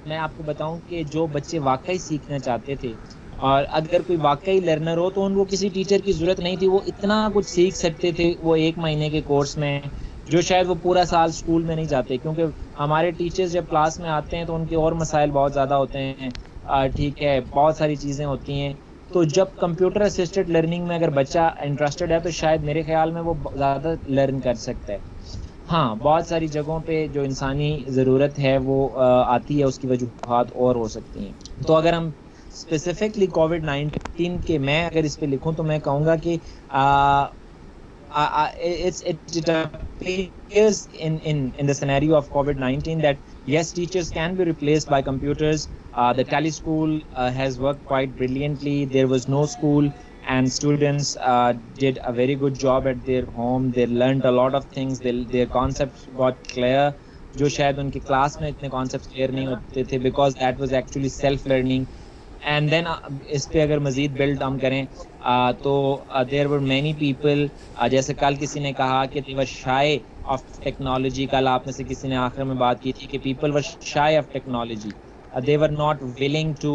मैं आपको बताऊं कि जो बच्चे वाकई सीखना चाहते थे और अगर कोई वाकई लर्नर हो तो उनको किसी टीचर की ज़रूरत नहीं थी, वो इतना कुछ सीख सकते थे वो 1 महीने के कोर्स में, जो शायद वो पूरा साल स्कूल में नहीं जाते। क्योंकि हमारे टीचर्स जब क्लास में आते हैं तो उनके और मसाइल बहुत ज़्यादा होते हैं, ठीक है, बहुत सारी चीज़ें होती हैं। तो जब कंप्यूटर असिस्टेड लर्निंग में अगर बच्चा इंटरेस्टेड है तो शायद मेरे ख्याल में वो ज़्यादा लर्न कर सकता है। हाँ, बहुत सारी जगहों पे जो इंसानी ज़रूरत है वो आती है, उसकी वजूहात और हो सकती हैं। तो अगर हम स्पेसिफिकली कोविड-19 के मैं अगर इस पे लिखूं तो मैं कहूँगा कि it appears in the scenario of COVID-19 that yes, teachers can be replaced by computers. The tele school has worked quite brilliantly. There was no school and students did a very good job at their home. They learned a lot of things. Their concepts got clear, जो शायद उनकी class में इतने concepts clear नहीं होते थे, because that was actually self learning. And then इस पे अगर मज़ीद बिल्ड हम करें तो there were many people, जैसे कल किसी ने कहा कि they were shy of technology, कल आप में से किसी ने आखिर में बात की थी कि people were shy of technology, they were not willing to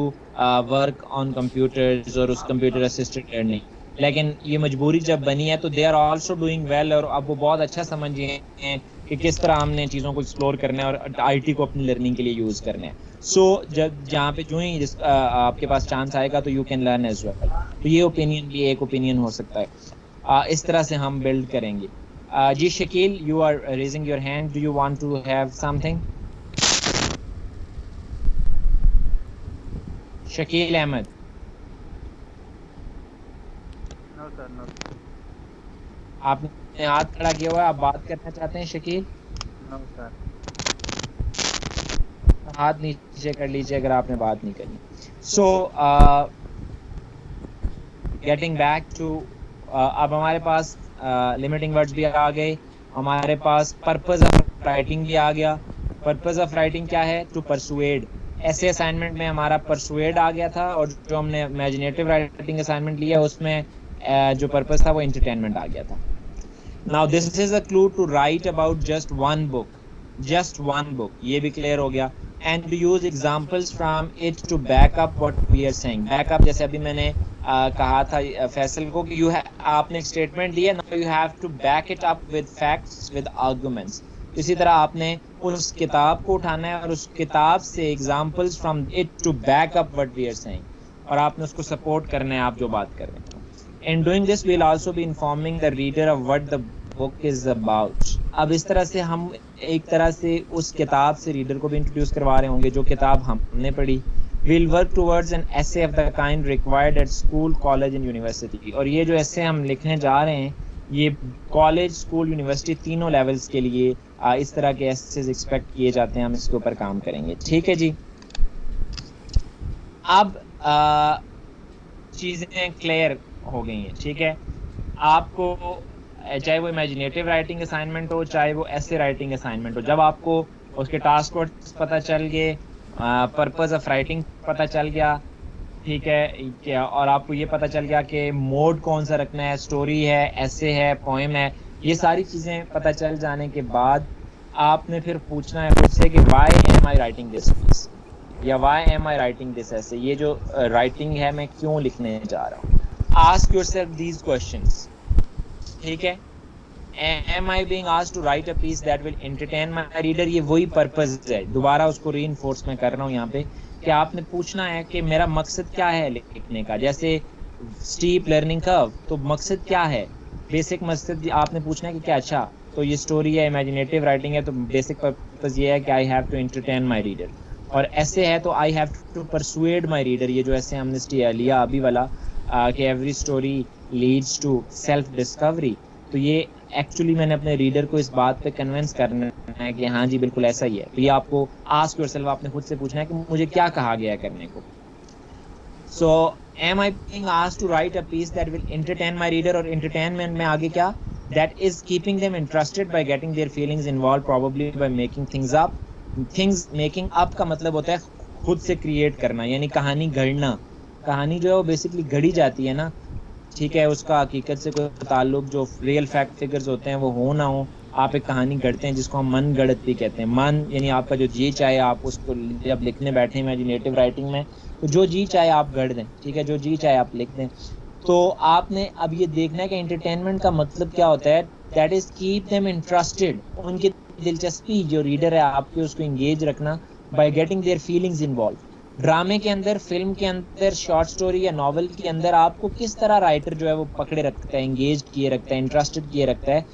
work on computers और उस computer assisted learning। लेकिन ये मजबूरी जब बनी है तो they are also doing well, और अब वो बहुत अच्छा समझ गए हैं कि किस तरह हमने चीज़ों को एक्सप्लोर करना है और आईटी को अपनी लर्निंग के लिए यूज़ करना है। सो जब जहाँ पे जो ही आपके पास चांस आएगा तो you can learn as well. तो ये ओपिनियन भी एक ओपिनियन हो सकता है। इस तरह से हम बिल्ड करेंगे। जी Shakeel, you are raising your hand, do you want to have something? Shakeel Ahmed. No sir, no. आपने हाथ खड़ा किया हुआ है, आप बात करना चाहते हैं शकील? No sir. हाथ नीचे कर लीजिए अगर आपने बात नहीं करनी। सो गेटिंग बैक टू, अब हमारे पास लिमिटिंग वर्ड्स भी आ गए, हमारे पास पर्पस ऑफ राइटिंग भी आ गया। पर्पस ऑफ राइटिंग क्या है? To persuade. ऐसे असाइनमेंट में हमारा परसुएड आ गया था, और जो हमने इमेजिनेटिव राइटिंग असाइनमेंट लिया उसमें जो पर्पस था वो एंटरटेनमेंट आ गया था। Now this is a clue to write about just one book, ये भी क्लियर हो गया। And to use examples from it to back up what we are saying. Back up, जैसे अभी मैंने कहा था फैसल को कि आपने एक स्टेटमेंट दिया, now you have to back it up with facts, with arguments. इसी तरह आपने उस किताब को उठाना है और उस किताब से examples from it to back up what we are saying, और आपने उसको सपोर्ट करना है आप जो बात कर रहे हैं। In doing this, we'll also be informing the reader of what the book is about. अब इस तरह से हम एक तरह से उस किताब से रीडर को भी इंट्रोड्यूस करवा रहे होंगे जो किताब हमने पढ़ी। We'll work towards an essay of the kind required at school, college and university. और ये जो essay हम लिखने जा रहे हैं ये कॉलेज, स्कूल, यूनिवर्सिटी तीनों लेवल्स के लिए इस तरह के essays एक्सपेक्ट किए जाते हैं। हम इसके ऊपर काम करेंगे, ठीक है जी। अब चीज़ें क्लियर हो गई हैं, ठीक है। आपको चाहे वो इमेजिनेटिव राइटिंग असाइनमेंट हो, चाहे वो ऐसे राइटिंग असाइनमेंट हो, जब आपको उसके टास्क वर्ड्स पता चल गए, पर्पस ऑफ राइटिंग पता चल गया, ठीक है क्या, और आपको ये पता चल गया कि मोड कौन सा रखना है, स्टोरी है, ऐसे है, पोएम है, ये सारी चीज़ें पता चल जाने के बाद आपने फिर पूछना है खुद से कि why am I writing this piece, या why am I writing this ऐसे, ये जो राइटिंग है मैं क्यों लिखने जा रहा हूँ। आस्क योरसेल्फ दीज क्वेश्चंस, ठीक है। Am I being asked to write a piece that will entertain my reader? ये वही पर्पस है, दोबारा उसको रीइंफोर्स मैं कर रहा हूँ यहाँ पे कि आपने पूछना है कि मेरा मकसद क्या है लिखने का। जैसे स्टीप लर्निंग कर्व, तो मकसद क्या है, बेसिक मकसद आपने पूछना है कि क्या, अच्छा तो ये स्टोरी है, इमेजिनेटिव राइटिंग है, तो बेसिक पर्पस ये है कि I have to entertain my reader, और ऐसे है तो I have to persuade my reader. ये जो ऐसे हमने लिया अभी वाला कि every story leads to self discovery, तो ये एक्चुअली मैंने अपने रीडर को इस बात पे कन्विंस करना है कि हाँ जी बिल्कुल ऐसा ही है। तो ये आपको आस्क योरसेल्फ, आपने खुद से पूछना है कि मुझे क्या कहा गया है करने को। सो am I being asked to write a piece that will entertain my reader, और entertainment में आगे क्या, that is keeping them interested by getting their feelings involved, probably by making things up. Things making up का मतलब होता है खुद से क्रिएट करना, यानी कहानी गढ़ना। कहानी जो है वो बेसिकली गढ़ी जाती है ना, ठीक है, उसका हकीकत से कोई ताल्लुक, जो रियल फैक्ट फिगर्स होते हैं वो हो ना हो, आप एक कहानी गढ़ते हैं जिसको हम मन गढ़त भी कहते हैं। मन यानी आपका जो जी चाहे आप उसको जब लिखने बैठे इमेजिनेटिव राइटिंग में, तो जो जी चाहे आप गढ़ दें, ठीक है, जो जी चाहे आप लिख दें। तो आपने अब ये देखना है कि एंटरटेनमेंट का मतलब क्या होता है, that is keep them interested, उनकी दिलचस्पी जो रीडर है आपके उसको इंगेज रखना, by getting their feelings involve. ड्रामे के अंदर, फिल्म के अंदर, शॉर्ट स्टोरी या नॉवल के अंदर आपको किस तरह राइटर जो है वो पकड़े रखता है, इंगेज किए रखता है, इंटरेस्टेड किए रखता है,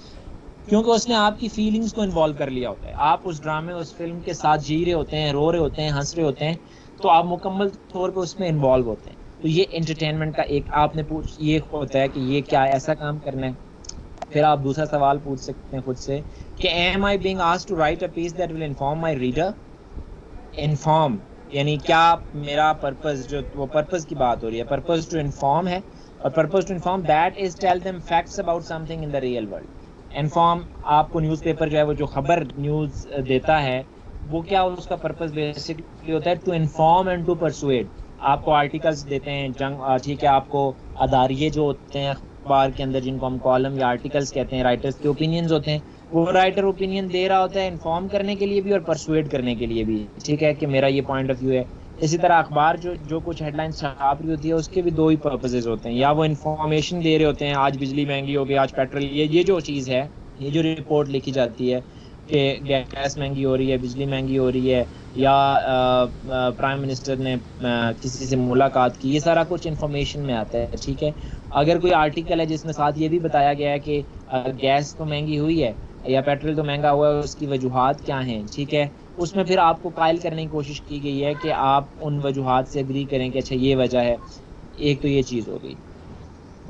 क्योंकि उसने आपकी फीलिंग्स को इन्वॉल्व कर लिया होता है। आप उस ड्रामे, उस फिल्म के साथ जी रहे होते हैं, रो रहे होते हैं, हंस रहे होते हैं, तो आप मुकम्मल तौर पे उसमें इन्वॉल्व होते हैं। तो ये एंटरटेनमेंट का एक आपने ये होता है कि ये क्या ऐसा काम करना है। फिर आप दूसरा सवाल पूछ सकते हैं खुद से कि am I being asked to write a piece that will inform my reader. Inform यानी क्या मेरा पर्पस, जो वो पर्पस की बात हो रही है, पर्पस टू इन्फॉर्म है, और purpose to inform that is tell them facts about something in the real world. Inform आपको न्यूज़पेपर जो है वो जो खबर न्यूज़ देता है वो क्या, उसका पर्पस बेसिकली होता है to inform and to persuade. आपको आर्टिकल्स देते हैं ठीक है, आपको अदारिये जो होते हैं अखबार के अंदर जिनको हम कॉलम या आर्टिकल्स कहते हैं, राइटर्स के ओपिनियन्स होते हैं, वो राइटर ओपिनियन दे रहा होता है इन्फॉर्म करने के लिए भी और परसुएड करने के लिए भी, ठीक है, कि मेरा ये पॉइंट ऑफ व्यू है। इसी तरह अखबार जो कुछ हेडलाइंस छाप रही होती है उसके भी दो ही पर्पसेस होते हैं, या वो इन्फॉर्मेशन दे रहे होते हैं आज बिजली महंगी हो गई, आज पेट्रोल, ये जो चीज़ है, ये जो रिपोर्ट लिखी जाती है कि गैस महंगी हो रही है, बिजली महंगी हो रही है, या प्राइम मिनिस्टर ने किसी से मुलाकात की, ये सारा कुछ इन्फॉर्मेशन में आता है, ठीक है। अगर कोई आर्टिकल है जिसमें साथ ये भी बताया गया है कि गैस तो महंगी हुई है या पेट्रोल तो महंगा हुआ है, उसकी वजूहात क्या हैं, ठीक है, उसमें फिर आपको कायल करने की कोशिश की गई है कि आप उन वजूहात से एग्री करें कि अच्छा ये वजह है। एक तो ये चीज़ हो गई,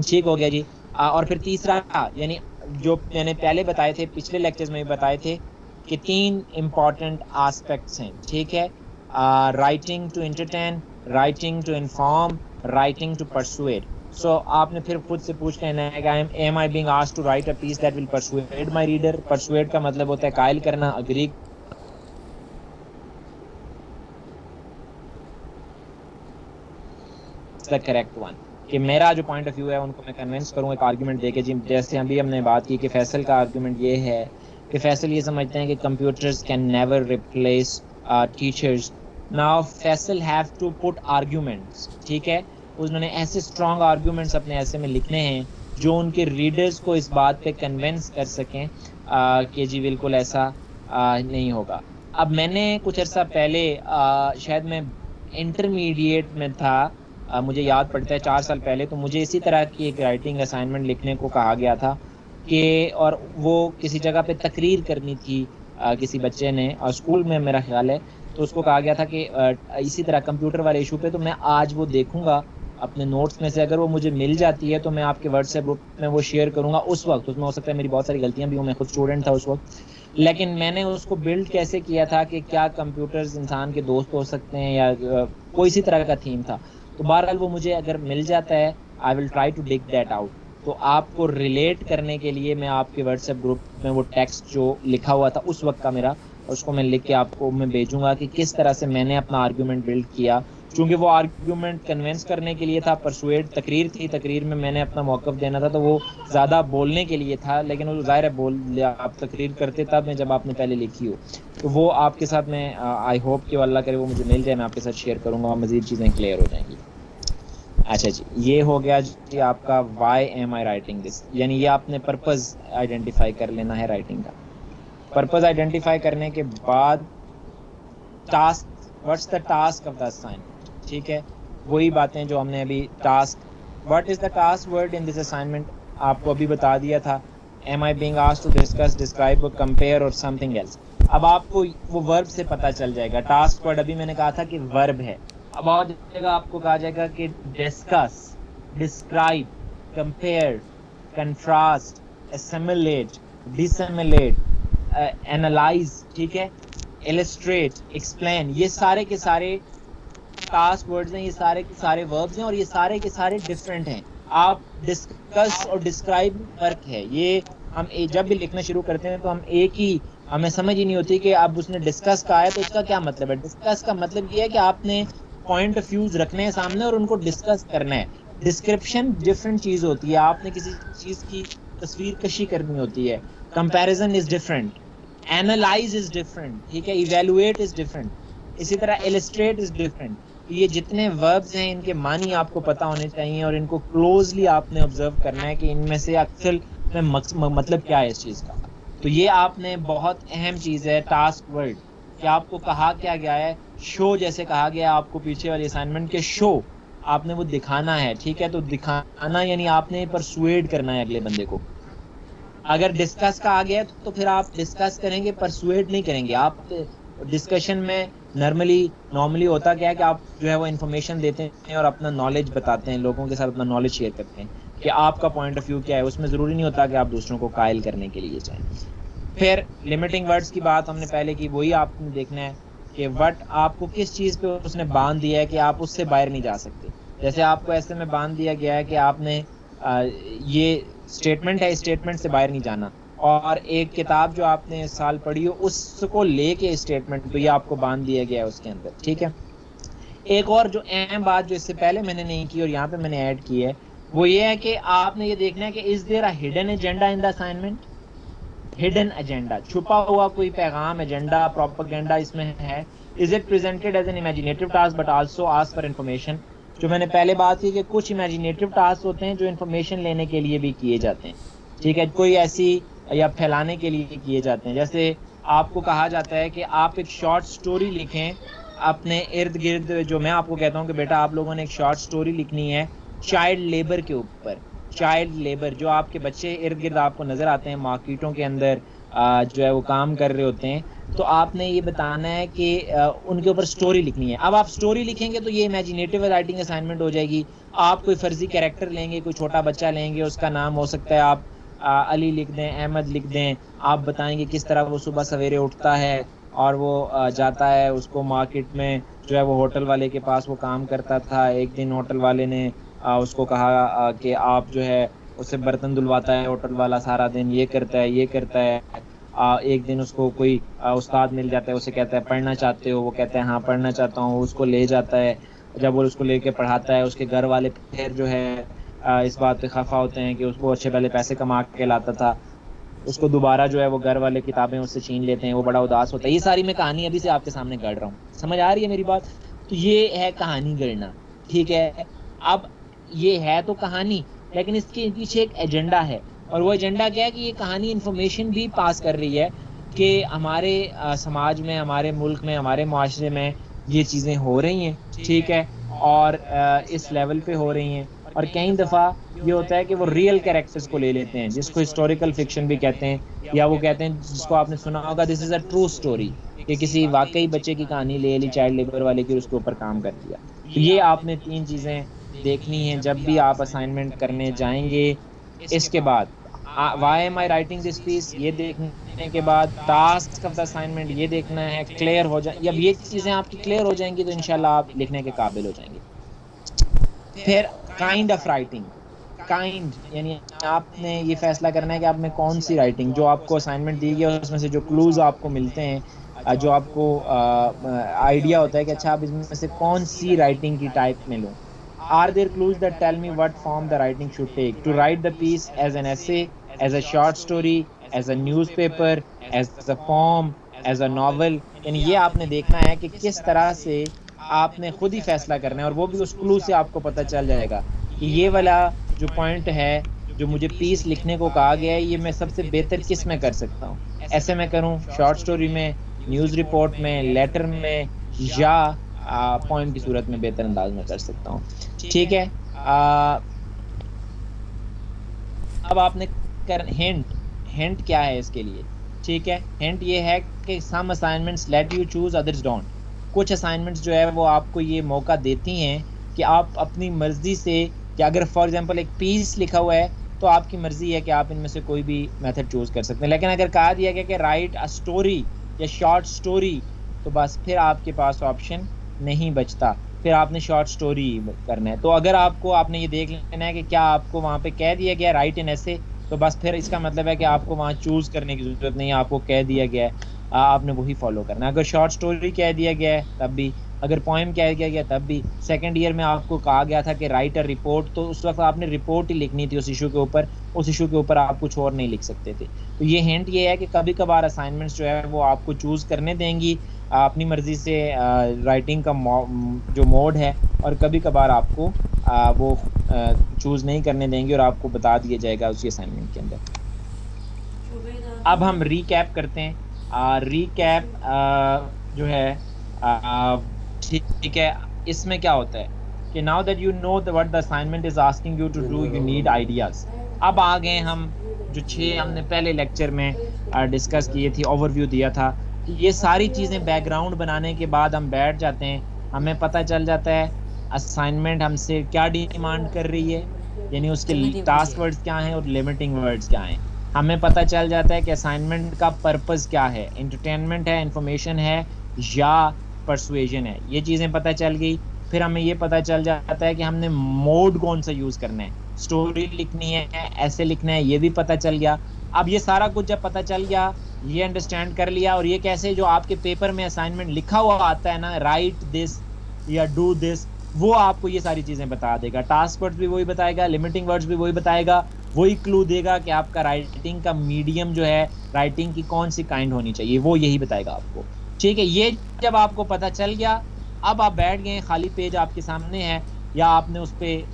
ठीक हो गया जी। और फिर तीसरा, यानी जो मैंने पहले बताए थे, पिछले लेक्चर्स में भी बताए थे कि 3 इम्पॉर्टेंट एस्पेक्ट्स हैं, ठीक है, writing to entertain, writing to inform, writing to persuade. So आपने फिर खुद से पूछ लेना है कि am I being asked to write a piece that will persuade my reader. Persuade का मतलब होता है कायल करना, अग्री, द करेक्ट वन, कि मेरा जो पॉइंट ऑफ व्यू है उनको मैं कन्विंस करूँ एक आर्गुमेंट देके। जैसे अभी हमने बात की कि फैसल का आर्गुमेंट ये है कि फैसल ये समझते हैं कि computers can never replace teachers. Now Faisal have to put arguments, ठीक है, उन्होंने ऐसे स्ट्रॉन्ग आर्गुमेंट्स अपने ऐसे में लिखने हैं जो उनके रीडर्स को इस बात पे कन्विंस कर सकें कि जी बिल्कुल ऐसा नहीं होगा। अब मैंने कुछ अर्सा पहले शायद मैं इंटरमीडिएट में था, मुझे याद पड़ता है 4 साल पहले, तो मुझे इसी तरह की एक राइटिंग असाइनमेंट लिखने को कहा गया था कि, और वो किसी जगह पे तकरीर करनी थी किसी बच्चे ने, और स्कूल में मेरा ख्याल है, तो उसको कहा गया था कि इसी तरह कंप्यूटर वाले इशू पे। तो मैं आज वो देखूंगा अपने नोट्स में से, अगर वो मुझे मिल जाती है तो मैं आपके व्हाट्सएप ग्रुप में वो शेयर करूंगा। उस वक्त उसमें हो सकता है मेरी बहुत सारी गलतियां भी हों, मैं खुद स्टूडेंट था उस वक्त, लेकिन मैंने उसको बिल्ड कैसे किया था कि क्या कंप्यूटर्स इंसान के दोस्त हो सकते हैं, या कोई इसी तरह का थीम था। तो बहरहाल वो मुझे अगर मिल जाता है, I will try to dig that out. तो आपको रिलेट करने के लिए मैं आपके व्हाट्सएप ग्रुप में वो टेक्स्ट जो लिखा हुआ था उस वक्त का मेरा, उसको मैं लिख के आपको मैं भेजूंगा कि किस तरह से मैंने अपना आर्गुमेंट बिल्ड किया। चूँकि वो आर्गुमेंट कन्विंस करने के लिए था, परसुएड तकरीर थी, तकरीर में मैंने अपना मौक़िफ़ देना था, तो वो ज़्यादा बोलने के लिए था, लेकिन वो ज़ाहिर है आप तकरीर करते तब में जब आपने पहले लिखी हो। तो वो आपके साथ मैं आई होप कि अल्लाह करे वो मुझे मिल जाए, मैं आपके साथ शेयर करूँगा, मज़ीद चीज़ें क्लियर हो जाएंगी। अच्छा जी, ये हो गया जी आपका why am I writing this, यानी ये आपने पर्पज़ आइडेंटिफाई कर लेना है राइटिंग का। पर्पज़ आइडेंटिफाई करने के बाद task, what's the task of the assignment, ठीक है, वही बातें जो हमने अभी task, what is the task word in this assignment आपको अभी बता दिया था। Am I being asked to discuss, describe, compare और समथिंग एल्स। अब आपको वो वर्ब से पता चल जाएगा। टास्क वर्ड अभी मैंने कहा था कि वर्ब है। अब और जगह आपको कहा जाएगा कि discuss, describe, compare, contrast, assimilate, dissimilate, analyse, ठीक है, इलस्ट्रेट, एक्सप्लेन, ये सारे के सारे टास्क वर्ड्स हैं, ये सारे के सारे वर्ब्स हैं और ये सारे के सारे डिफरेंट हैं। आप डिस्कस और डिस्क्राइब में फर्क है। ये हम जब भी लिखना शुरू करते हैं तो हम एक ही, हमें समझ ही नहीं होती कि अब उसने डिस्कस कहा है तो उसका क्या मतलब है। डिस्कस का मतलब ये है कि आपने पॉइंट ऑफ व्यूज रखने हैं सामने और उनको डिस्कस करना है। डिस्क्रिप्शन डिफरेंट चीज होती है, आपने किसी चीज की तस्वीर कशी करनी होती है। Comparison is different, analyse is different, ठीक है, इवैल्यूएट इज डिफरेंट, इसी तरह इलस्ट्रेट इज डिफरेंट। ये जितने वर्ब्स हैं इनके मानी आपको पता होने चाहिए और इनको क्लोजली आपने ऑब्जर्व करना है कि इनमें से अक्सर में मतलब क्या है इस चीज का। तो ये आपने बहुत अहम चीज है टास्क वर्ड कि आपको कहा क्या गया है। शो जैसे कहा गया आपको पीछे वाले असाइनमेंट के, शो आपने वो दिखाना है, ठीक है। तो दिखाना यानी आपने परसुएड करना है अगले बंदे को। अगर डिस्कस का आ गया तो फिर आप डिस्कस करेंगे, परसुएड नहीं करेंगे। आप डिस्कशन में नॉर्मली होता क्या है कि आप जो है वो इन्फॉर्मेशन देते हैं और अपना नॉलेज बताते हैं, लोगों के साथ अपना नॉलेज शेयर करते हैं कि आपका पॉइंट ऑफ व्यू क्या है। उसमें ज़रूरी नहीं होता कि आप दूसरों को कायल करने के लिए जाएं। फिर लिमिटिंग वर्ड्स की बात हमने पहले की, वही आपने देखना है कि व्हाट आपको किस चीज़ पे उसने बांध दिया है कि आप उससे बाहर नहीं जा सकते। जैसे आपको ऐसे में बांध दिया गया है कि आपने ये स्टेटमेंट है, स्टेटमेंट से बाहर नहीं जाना, और एक किताब जो आपने इस साल पढ़ी हो उसको लेके स्टेटमेंट, तो ये आपको बांध दिया गया है उसके अंदर, ठीक है। एक और जो अहम बात जो इससे पहले मैंने नहीं की और यहाँ पे मैंने ऐड की है वो ये है कि आपने ये देखना है कि is there a hidden agenda in the assignment. Hidden agenda, छुपा हुआ कोई पैगाम, एजेंडा, प्रोपेगेंडा इसमें है। Is it presented as an imaginative task but also ask for information. जो मैंने पहले बात की कि कुछ इमेजिनेटिव टास्क होते हैं जो इन्फॉर्मेशन लेने के लिए भी किए जाते हैं, ठीक है, कोई ऐसी या फैलाने के लिए किए जाते हैं। जैसे आपको कहा जाता है कि आप एक शॉर्ट स्टोरी लिखें अपने इर्द गिर्द, जो मैं आपको कहता हूँ कि बेटा आप लोगों ने एक शॉर्ट स्टोरी लिखनी है चाइल्ड लेबर के ऊपर। चाइल्ड लेबर, जो आपके बच्चे इर्द गिर्द आपको नजर आते हैं मार्केटों के अंदर जो है वो काम कर रहे होते हैं, तो आपने ये बताना है कि उनके ऊपर स्टोरी लिखनी है। अब आप स्टोरी लिखेंगे तो ये इमेजिनेटिव राइटिंग असाइनमेंट हो जाएगी। आप कोई फर्जी कैरेक्टर लेंगे, कोई छोटा बच्चा लेंगे, उसका नाम हो सकता है आप अली लिख दें, अहमद लिख दें। आप बताएंगे किस तरह वो सुबह सवेरे उठता है और वो जाता है, उसको मार्केट में जो है वो होटल वाले के पास वो काम करता था। एक दिन होटल वाले ने उसको कहा कि आप जो है उससे बर्तन धुलवाता है होटल वाला, सारा दिन ये करता है ये करता है। एक दिन उसको कोई उस्ताद मिल जाता है, उसे कहता है पढ़ना चाहते हो, वो कहता है हाँ पढ़ना चाहता हूँ, उसको ले जाता है। जब वो उसको लेके पढ़ाता है, उसके घर वाले फिर जो है इस बात पे खफा होते हैं कि उसको अच्छे पहले पैसे कमा के लाता था, उसको दोबारा जो है वो घर वाले किताबें उससे छीन लेते हैं, वो बड़ा उदास होता है। ये सारी मैं कहानी अभी से आपके सामने गढ़ रहा हूँ, समझ आ रही है मेरी बात? तो ये है कहानी गढ़ना, ठीक है। अब ये है तो कहानी, लेकिन इसके पीछे एक एजेंडा है, और वो एजेंडा क्या है कि ये कहानी इंफॉर्मेशन भी पास कर रही है कि हमारे समाज में, हमारे मुल्क में, हमारे मुआशरे में ये चीज़ें हो रही हैं, ठीक है, और इस लेवल पे हो रही हैं। और कई दफ़ा ये होता है कि वो रियल कैरेक्टर्स को ले लेते हैं, जिसको हिस्टोरिकल फिक्शन भी कहते हैं, या वो कहते हैं जिसको आपने सुना होगा this is a true story, कि किसी वाकई बच्चे की कहानी ले ली चाइल्ड लेबर वाले की, उसके ऊपर काम कर दिया। तो ये आपने 3 चीज़ें देखनी हैं जब भी आप असाइनमेंट करने जाएंगे। इसके बाद why am I writing this piece, ये देखने के बाद टास्क ऑफ द असाइनमेंट ये देखना है, क्लियर हो जाए। जब ये चीज़ें आपकी क्लियर हो जाएंगी तो इंशाल्लाह आप लिखने के काबिल हो जाएंगे। फिर काइंड ऑफ राइटिंग, काइंड यानी आपने ये फैसला करना है कि आप में कौन सी राइटिंग, जो आपको असाइनमेंट दी गई है उसमें से जो क्लूज आपको मिलते हैं, जो आपको आइडिया होता है कि अच्छा आप इसमें से कौन सी राइटिंग की टाइप में लो। Are there clues that tell me what form the writing should take? To write the piece as an essay, as a short story, as a newspaper, as a poem, as a novel? यानी ये आपने देखना है कि किस तरह से आपने खुद ही फैसला करना है, और वो भी उस क्लू से आपको पता चल जाएगा कि ये वाला जो पॉइंट है जो मुझे पीस लिखने को कहा गया है, ये मैं सबसे बेहतर किस में कर सकता हूँ। ऐसे मैं करूँ शॉर्ट स्टोरी में, न्यूज़ रिपोर्ट में, लेटर में, या पॉइंट की सूरत में बेहतर अंदाज में कर सकता हूँ, ठीक है। अब आपने हिंट क्या है इसके लिए, ठीक है। हिंट ये है कि some assignments let you choose others don't. कुछ असाइनमेंट्स जो है वो आपको ये मौका देती हैं कि आप अपनी मर्जी से, कि अगर फॉर एग्जांपल एक पीस लिखा हुआ है तो आपकी मर्जी है कि आप इनमें से कोई भी मेथड चूज कर सकते हैं। लेकिन अगर कहा दिया गया कि राइट अ स्टोरी या शॉर्ट स्टोरी, तो बस फिर आपके पास ऑप्शन नहीं बचता, फिर आपने शॉर्ट स्टोरी करना है। तो अगर आपने ये देख लेना है कि क्या आपको वहाँ पे कह दिया गया राइट इन ऐसे, तो बस फिर इसका मतलब है कि आपको वहाँ चूज करने की जरूरत नहीं है, आपको कह दिया गया है, आपने वही फॉलो करना है। अगर शॉर्ट स्टोरी कह दिया गया है तब भी, अगर पोएम कह दिया गया तब भी। सेकंड ईयर में आपको कहा गया था कि राइट अ रिपोर्ट, तो उस वक्त आपने रिपोर्ट ही लिखनी थी उस इशू के ऊपर, उस इशू के ऊपर आप कुछ और नहीं लिख सकते थे। तो ये हिंट ये है कि कभी कभार असाइनमेंट्स जो है वो आपको चूज करने देंगी अपनी मर्जी से राइटिंग का जो मोड है, और कभी कभार आपको वो चूज नहीं करने देंगे और आपको बता दिया जाएगा उसी असाइनमेंट के अंदर। अब हम रीकैप करते हैं। रीकैप जो है ठीक है, इसमें क्या होता है कि now that you know what the assignment is asking you to do, you need ideas. अब आ गए हम जो 6 हमने पहले लेक्चर में डिस्कस किए थी, ओवरव्यू दिया था। ये सारी चीज़ें बैकग्राउंड बनाने के बाद हम बैठ जाते हैं, हमें पता चल जाता है असाइनमेंट हमसे क्या डिमांड कर रही है, यानी उसके टास्क वर्ड्स क्या हैं और लिमिटिंग वर्ड्स क्या हैं। हमें पता चल जाता है कि असाइनमेंट का पर्पस क्या है, एंटरटेनमेंट है, इंफॉर्मेशन है या परसुएजन है, ये चीज़ें पता चल गई। फिर हमें ये पता चल जाता है कि हमने मोड कौन सा यूज़ करना है, स्टोरी लिखनी है, ऐसे लिखना है, ये भी पता चल गया। अब ये सारा कुछ जब पता चल गया, ये अंडरस्टैंड कर लिया, और ये कैसे जो आपके पेपर में असाइनमेंट लिखा हुआ आता है ना, राइट दिस या डू दिस, वो आपको ये सारी चीज़ें बता देगा। टास्क वर्ड्स भी वही बताएगा, लिमिटिंग वर्ड्स भी वही बताएगा, वही क्लू देगा कि आपका राइटिंग का मीडियम जो है, राइटिंग की कौन सी काइंड होनी चाहिए, वो यही बताएगा आपको। ठीक है, ये जब आपको पता चल गया, अब आप बैठ गए, खाली पेज आपके सामने है, या आपने उस पर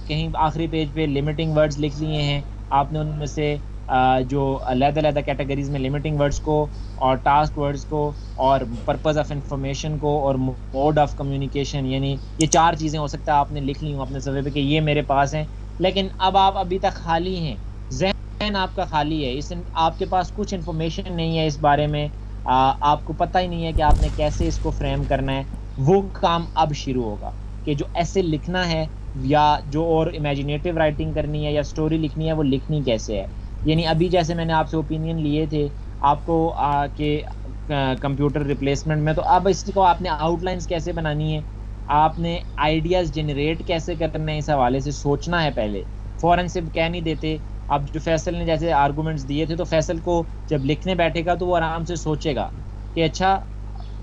कहीं आखिरी पेज पे लिमिटिंग वर्ड्स लिख लिए हैं, आपने उनमें से जो अलग-अलग कैटेगरीज में लिमिटिंग वर्ड्स को और टास्क वर्ड्स को और पर्पस ऑफ इंफॉर्मेशन को और मोड ऑफ कम्युनिकेशन, यानी ये 4 चीज़ें हो सकता है आपने लिख ली हूँ अपने सफ़े पे कि ये मेरे पास हैं। लेकिन अब आप अभी तक खाली हैं, जहन आपका खाली है, इस आपके पास कुछ इन्फॉर्मेशन नहीं है इस बारे में, आपको पता ही नहीं है कि आपने कैसे इसको फ्रेम करना है। वो काम अब शुरू होगा कि जो ऐसे लिखना है या जो और इमेजिनेटिव राइटिंग करनी है या स्टोरी लिखनी है, वो लिखनी कैसे है। यानी अभी जैसे मैंने आपसे ओपिनियन लिए थे आपको कि कंप्यूटर रिप्लेसमेंट में, तो अब इसको आपने आउटलाइंस कैसे बनानी है, आपने आइडियाज़ जनरेट कैसे करना है, इस हवाले से सोचना है पहले, फ़ौरन से कह नहीं देते। अब जो फैसल ने जैसे आर्गूमेंट्स दिए थे, तो फैसल को जब लिखने बैठेगा तो वो आराम से सोचेगा कि अच्छा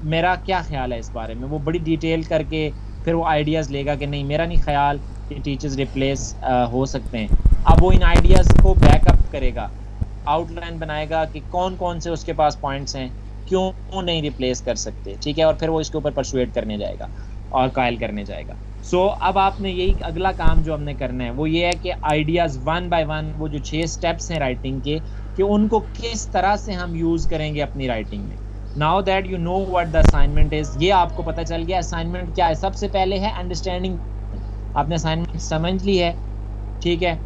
मेरा क्या ख्याल है इस बारे में, वो बड़ी डिटेल करके फिर वो आइडियाज़ लेगा कि नहीं, मेरा नहीं ख्याल कि टीचर्स रिप्लेस हो सकते हैं। अब वो इन आइडियाज़ को बैकअप करेगा, आउटलाइन बनाएगा कि कौन कौन से उसके पास पॉइंट्स हैं, क्यों नहीं रिप्लेस कर सकते, ठीक है, और फिर वो इसके ऊपर परसुएट करने जाएगा और कायल करने जाएगा। सो अब आपने यही अगला काम जो हमने करना है वो ये है कि आइडियाज़ 1 बाय 1, वो जो 6 स्टेप्स हैं राइटिंग के, कि उनको किस तरह से हम यूज़ करेंगे अपनी राइटिंग में। Now that you know what the assignment is, ये आपको पता चल गया असाइनमेंट क्या है। सबसे पहले है अंडरस्टैंडिंग, आपने असाइनमेंट समझ ली है, ठीक है,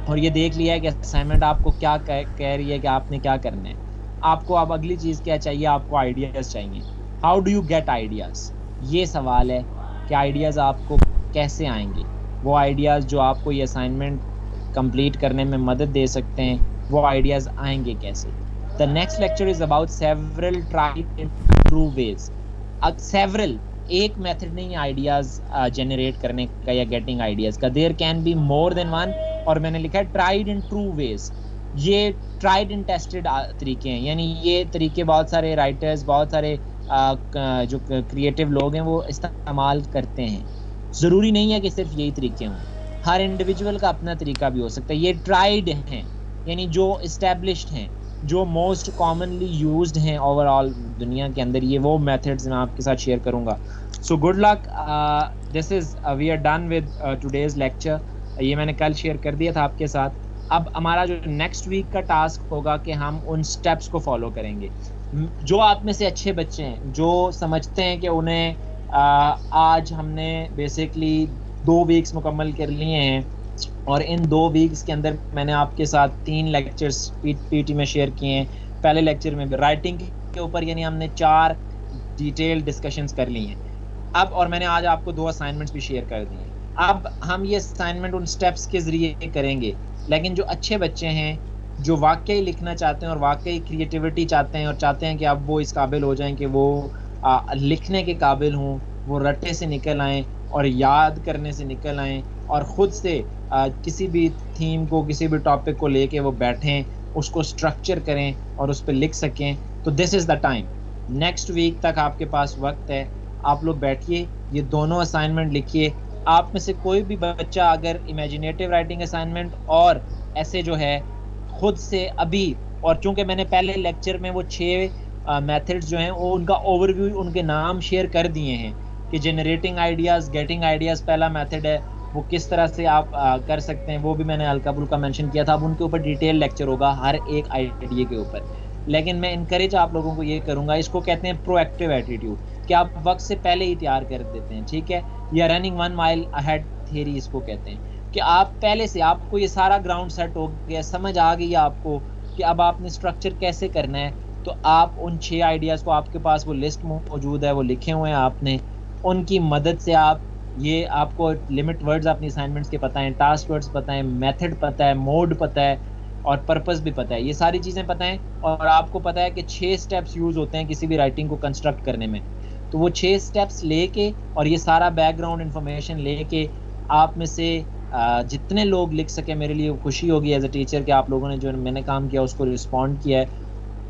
और ये देख लिया है कि असाइनमेंट आपको क्या कह रही है कि आपने क्या करना है। आपको अब अगली चीज़ क्या चाहिए, आपको आइडियाज़ चाहिए। How do you get ideas, ये सवाल है कि आइडियाज़ आपको कैसे आएंगे। वो आइडियाज़ जो आपको ये असाइनमेंट कंप्लीट करने में मदद दे सकते हैं, वो आइडियाज़ आएंगे कैसे। The next lecture is about several tried and true ways. Several, एक मेथड नहीं आइडियाज़ जनरेट करने का या गेटिंग आइडियाज़ का, there can be more than one, और मैंने लिखा है ट्राइड एंड ट्रू वेज। ये ट्राइड एंड टेस्टेड तरीके हैं, यानी ये तरीके बहुत सारे राइटर्स, बहुत सारे जो क्रिएटिव लोग हैं वो इस्तेमाल करते हैं। ज़रूरी नहीं है कि सिर्फ यही तरीके हों, हर इंडिविजुअल का अपना तरीका भी हो सकता है। ये ट्राइड हैं, यानी जो इस्टेब्लिश्ड हैं, जो मोस्ट कॉमनली यूज्ड हैं ओवरऑल दुनिया के अंदर, ये वो मेथड्स मैं आपके साथ शेयर करूँगा। So good luck, this is we are done with today's lecture. ये मैंने कल शेयर कर दिया था आपके साथ। अब हमारा जो नेक्स्ट वीक का टास्क होगा कि हम उन स्टेप्स को फॉलो करेंगे। जो आप में से अच्छे बच्चे हैं, जो समझते हैं कि उन्हें आज हमने बेसिकली 2 वीक्स मुकम्मल कर लिए हैं, और इन 2 वीक्स के अंदर मैंने आपके साथ 3 लेक्चर्स पीटी में शेयर किए हैं। पहले लेक्चर में राइटिंग के ऊपर यानी हमने 4 डिटेल डिस्कशंस कर ली हैं अब, और मैंने आज आपको 2 असाइनमेंट्स भी शेयर कर दिए हैं। अब हम ये असाइनमेंट उन स्टेप्स के ज़रिए करेंगे, लेकिन जो अच्छे बच्चे हैं जो वाकई लिखना चाहते हैं और वाकई क्रिएटिविटी चाहते हैं और चाहते हैं कि अब वो इस काबिल हो जाएं कि वो लिखने के काबिल हों, वो रट्टे से निकल आएँ और याद करने से निकल आएँ और ख़ुद से किसी भी थीम को, किसी भी टॉपिक को लेके वो बैठें, उसको स्ट्रक्चर करें और उस पर लिख सकें, तो this is the time. Next week तक आपके पास वक्त है, आप लोग बैठिए, ये दोनों असाइनमेंट लिखिए। आप में से कोई भी बच्चा अगर इमेजिनेटिव राइटिंग असाइनमेंट और ऐसे जो है खुद से अभी, और चूंकि मैंने पहले लेक्चर में वो 6 मेथड्स जो हैं वो उनका ओवरव्यू, उनके नाम शेयर कर दिए हैं कि जनरेटिंग आइडियाज़, गेटिंग आइडियाज़ पहला मेथड है, वो किस तरह से आप कर सकते हैं, वो भी मैंने हल्का फुल्का मेंशन किया था। अब उनके ऊपर डिटेल लेक्चर होगा हर एक आइडिया के ऊपर, लेकिन मैं इनकरेज आप लोगों को ये करूँगा, इसको कहते हैं प्रोएक्टिव एटीट्यूड, कि आप वक्त से पहले ही तैयार कर देते हैं, ठीक है, या रनिंग 1 माइल अहेड थियरी इसको कहते हैं, कि आप पहले से, आपको ये सारा ग्राउंड सेट हो गया, समझ आ गई आपको कि अब आपने स्ट्रक्चर कैसे करना है, तो आप उन 6 आइडियाज़ को, आपके पास वो लिस्ट मौजूद है, वो लिखे हुए हैं आपने, उनकी मदद से आप ये, आपको लिमिट वर्ड्स अपनी असाइनमेंट्स के पता हैं, टास्क वर्ड्स पता हैं, मेथड पता है, मोड पता है और पर्पस भी पता है, ये सारी चीज़ें पता हैं, और आपको पता है कि 6 स्टेप्स यूज़ होते हैं किसी भी राइटिंग को कंस्ट्रक्ट करने में। तो वो 6 स्टेप्स लेके और ये सारा बैकग्राउंड इन्फॉर्मेशन लेके आप में से जितने लोग लिख सके, मेरे लिए खुशी होगी एज ए टीचर कि आप लोगों ने जो मैंने काम किया उसको रिस्पॉन्ड किया है,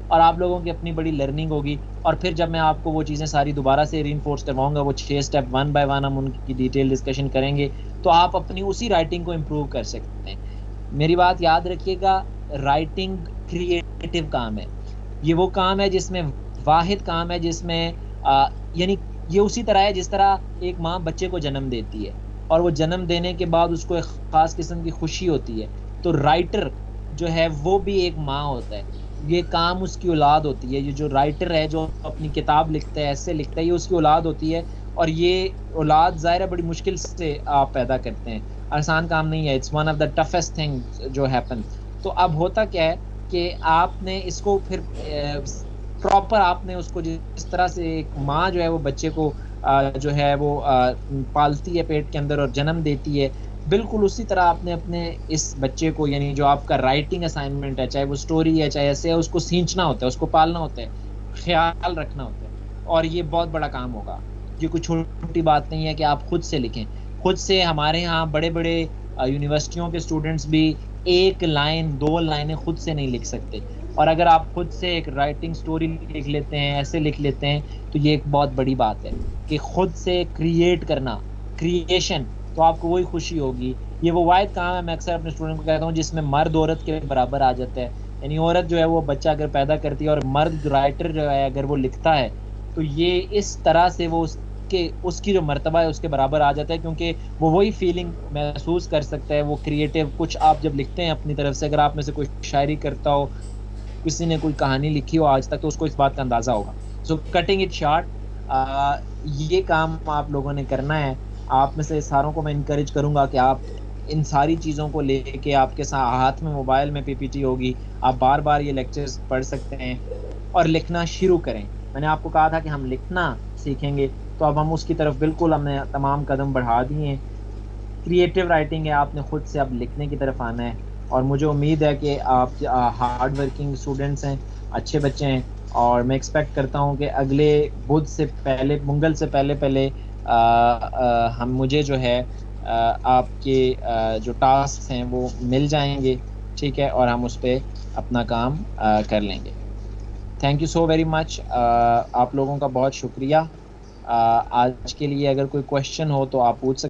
और आप लोगों की अपनी बड़ी लर्निंग होगी। और फिर जब मैं आपको वो चीज़ें सारी दोबारा से रीइंफोर्स करवाऊंगा, वो 6 स्टेप 1 बाय 1 हम उनकी डिटेल डिस्कशन करेंगे, तो आप अपनी उसी राइटिंग को इम्प्रूव कर सकते हैं। मेरी बात याद रखिएगा, राइटिंग क्रिएटिव काम है, ये वो काम है जिसमें वाहिद काम है जिसमें यानी ये उसी तरह है जिस तरह एक माँ बच्चे को जन्म देती है और वो जन्म देने के बाद उसको एक ख़ास किस्म की खुशी होती है, तो राइटर जो है वो भी एक माँ होता है, ये काम उसकी औलाद होती है। ये जो राइटर है जो अपनी किताब लिखता है, ऐसे लिखता है, ये उसकी औलाद होती है, और ये औलाद ज़ाहिर है बड़ी मुश्किल से आप पैदा करते हैं, आसान काम नहीं है, it's one of the toughest thing जो हैपन। तो अब होता क्या है कि आपने इसको फिर प्रॉपर, आपने उसको जिस तरह से एक माँ जो है वो बच्चे को जो है वो पालती है पेट के अंदर और जन्म देती है, बिल्कुल उसी तरह आपने अपने इस बच्चे को, यानी जो आपका राइटिंग असाइनमेंट है, चाहे वो स्टोरी है चाहे ऐसे है, उसको सींचना होता है, उसको पालना होता है, ख्याल रखना होता है, और ये बहुत बड़ा काम होगा। ये कोई छोटी बात नहीं है कि आप खुद से लिखें। खुद से हमारे यहाँ बड़े बड़े यूनिवर्सिटियों के स्टूडेंट्स भी 1 लाइन 2 लाइनें खुद से नहीं लिख सकते, और अगर आप खुद से एक राइटिंग स्टोरी लिख लेते हैं, ऐसे लिख लेते हैं, तो ये एक बहुत बड़ी बात है कि खुद से क्रिएट करना, क्रिएशन, तो आपको वही खुशी होगी। ये वो वाहिद काम है, मैं अक्सर अपने स्टूडेंट को कहता हूँ, जिसमें मर्द औरत के बराबर आ जाता है। यानी औरत जो है वो बच्चा अगर पैदा करती है और मर्द राइटर जो है अगर वो लिखता है, तो ये इस तरह से वो उसकी जो मर्तबा है उसके बराबर आ जाता है, क्योंकि वो वही फीलिंग महसूस कर सकता है। वो क्रिएटिव कुछ आप जब लिखते हैं अपनी तरफ से, अगर आप में से कोई शायरी करता हो, किसी ने कोई कहानी लिखी हो आज तक, तो उसको इस बात का अंदाज़ा होगा। सो कटिंग इट शॉर्ट, ये काम आप लोगों ने करना है। आप में से सारों को मैं इनकरेज करूंगा कि आप इन सारी चीज़ों को लेके, आपके हाथ में मोबाइल में पीपीटी होगी, आप बार बार ये लेक्चर्स पढ़ सकते हैं और लिखना शुरू करें। मैंने आपको कहा था कि हम लिखना सीखेंगे, तो अब हम उसकी तरफ बिल्कुल हमने तमाम कदम बढ़ा दिए हैं। क्रिएटिव राइटिंग है, आपने खुद से अब लिखने की तरफ आना है, और मुझे उम्मीद है कि आप हार्ड वर्किंग स्टूडेंट्स हैं, अच्छे बच्चे हैं, और मैं एक्सपेक्ट करता हूं कि अगले बुध से पहले, मंगल से पहले हम मुझे जो है आपके जो टास्क हैं वो मिल जाएंगे, ठीक है, और हम उस पर अपना काम कर लेंगे। Thank you so very much, आप लोगों का बहुत शुक्रिया। आज के लिए अगर कोई क्वेश्चन हो तो आप पूछ सकते हैं।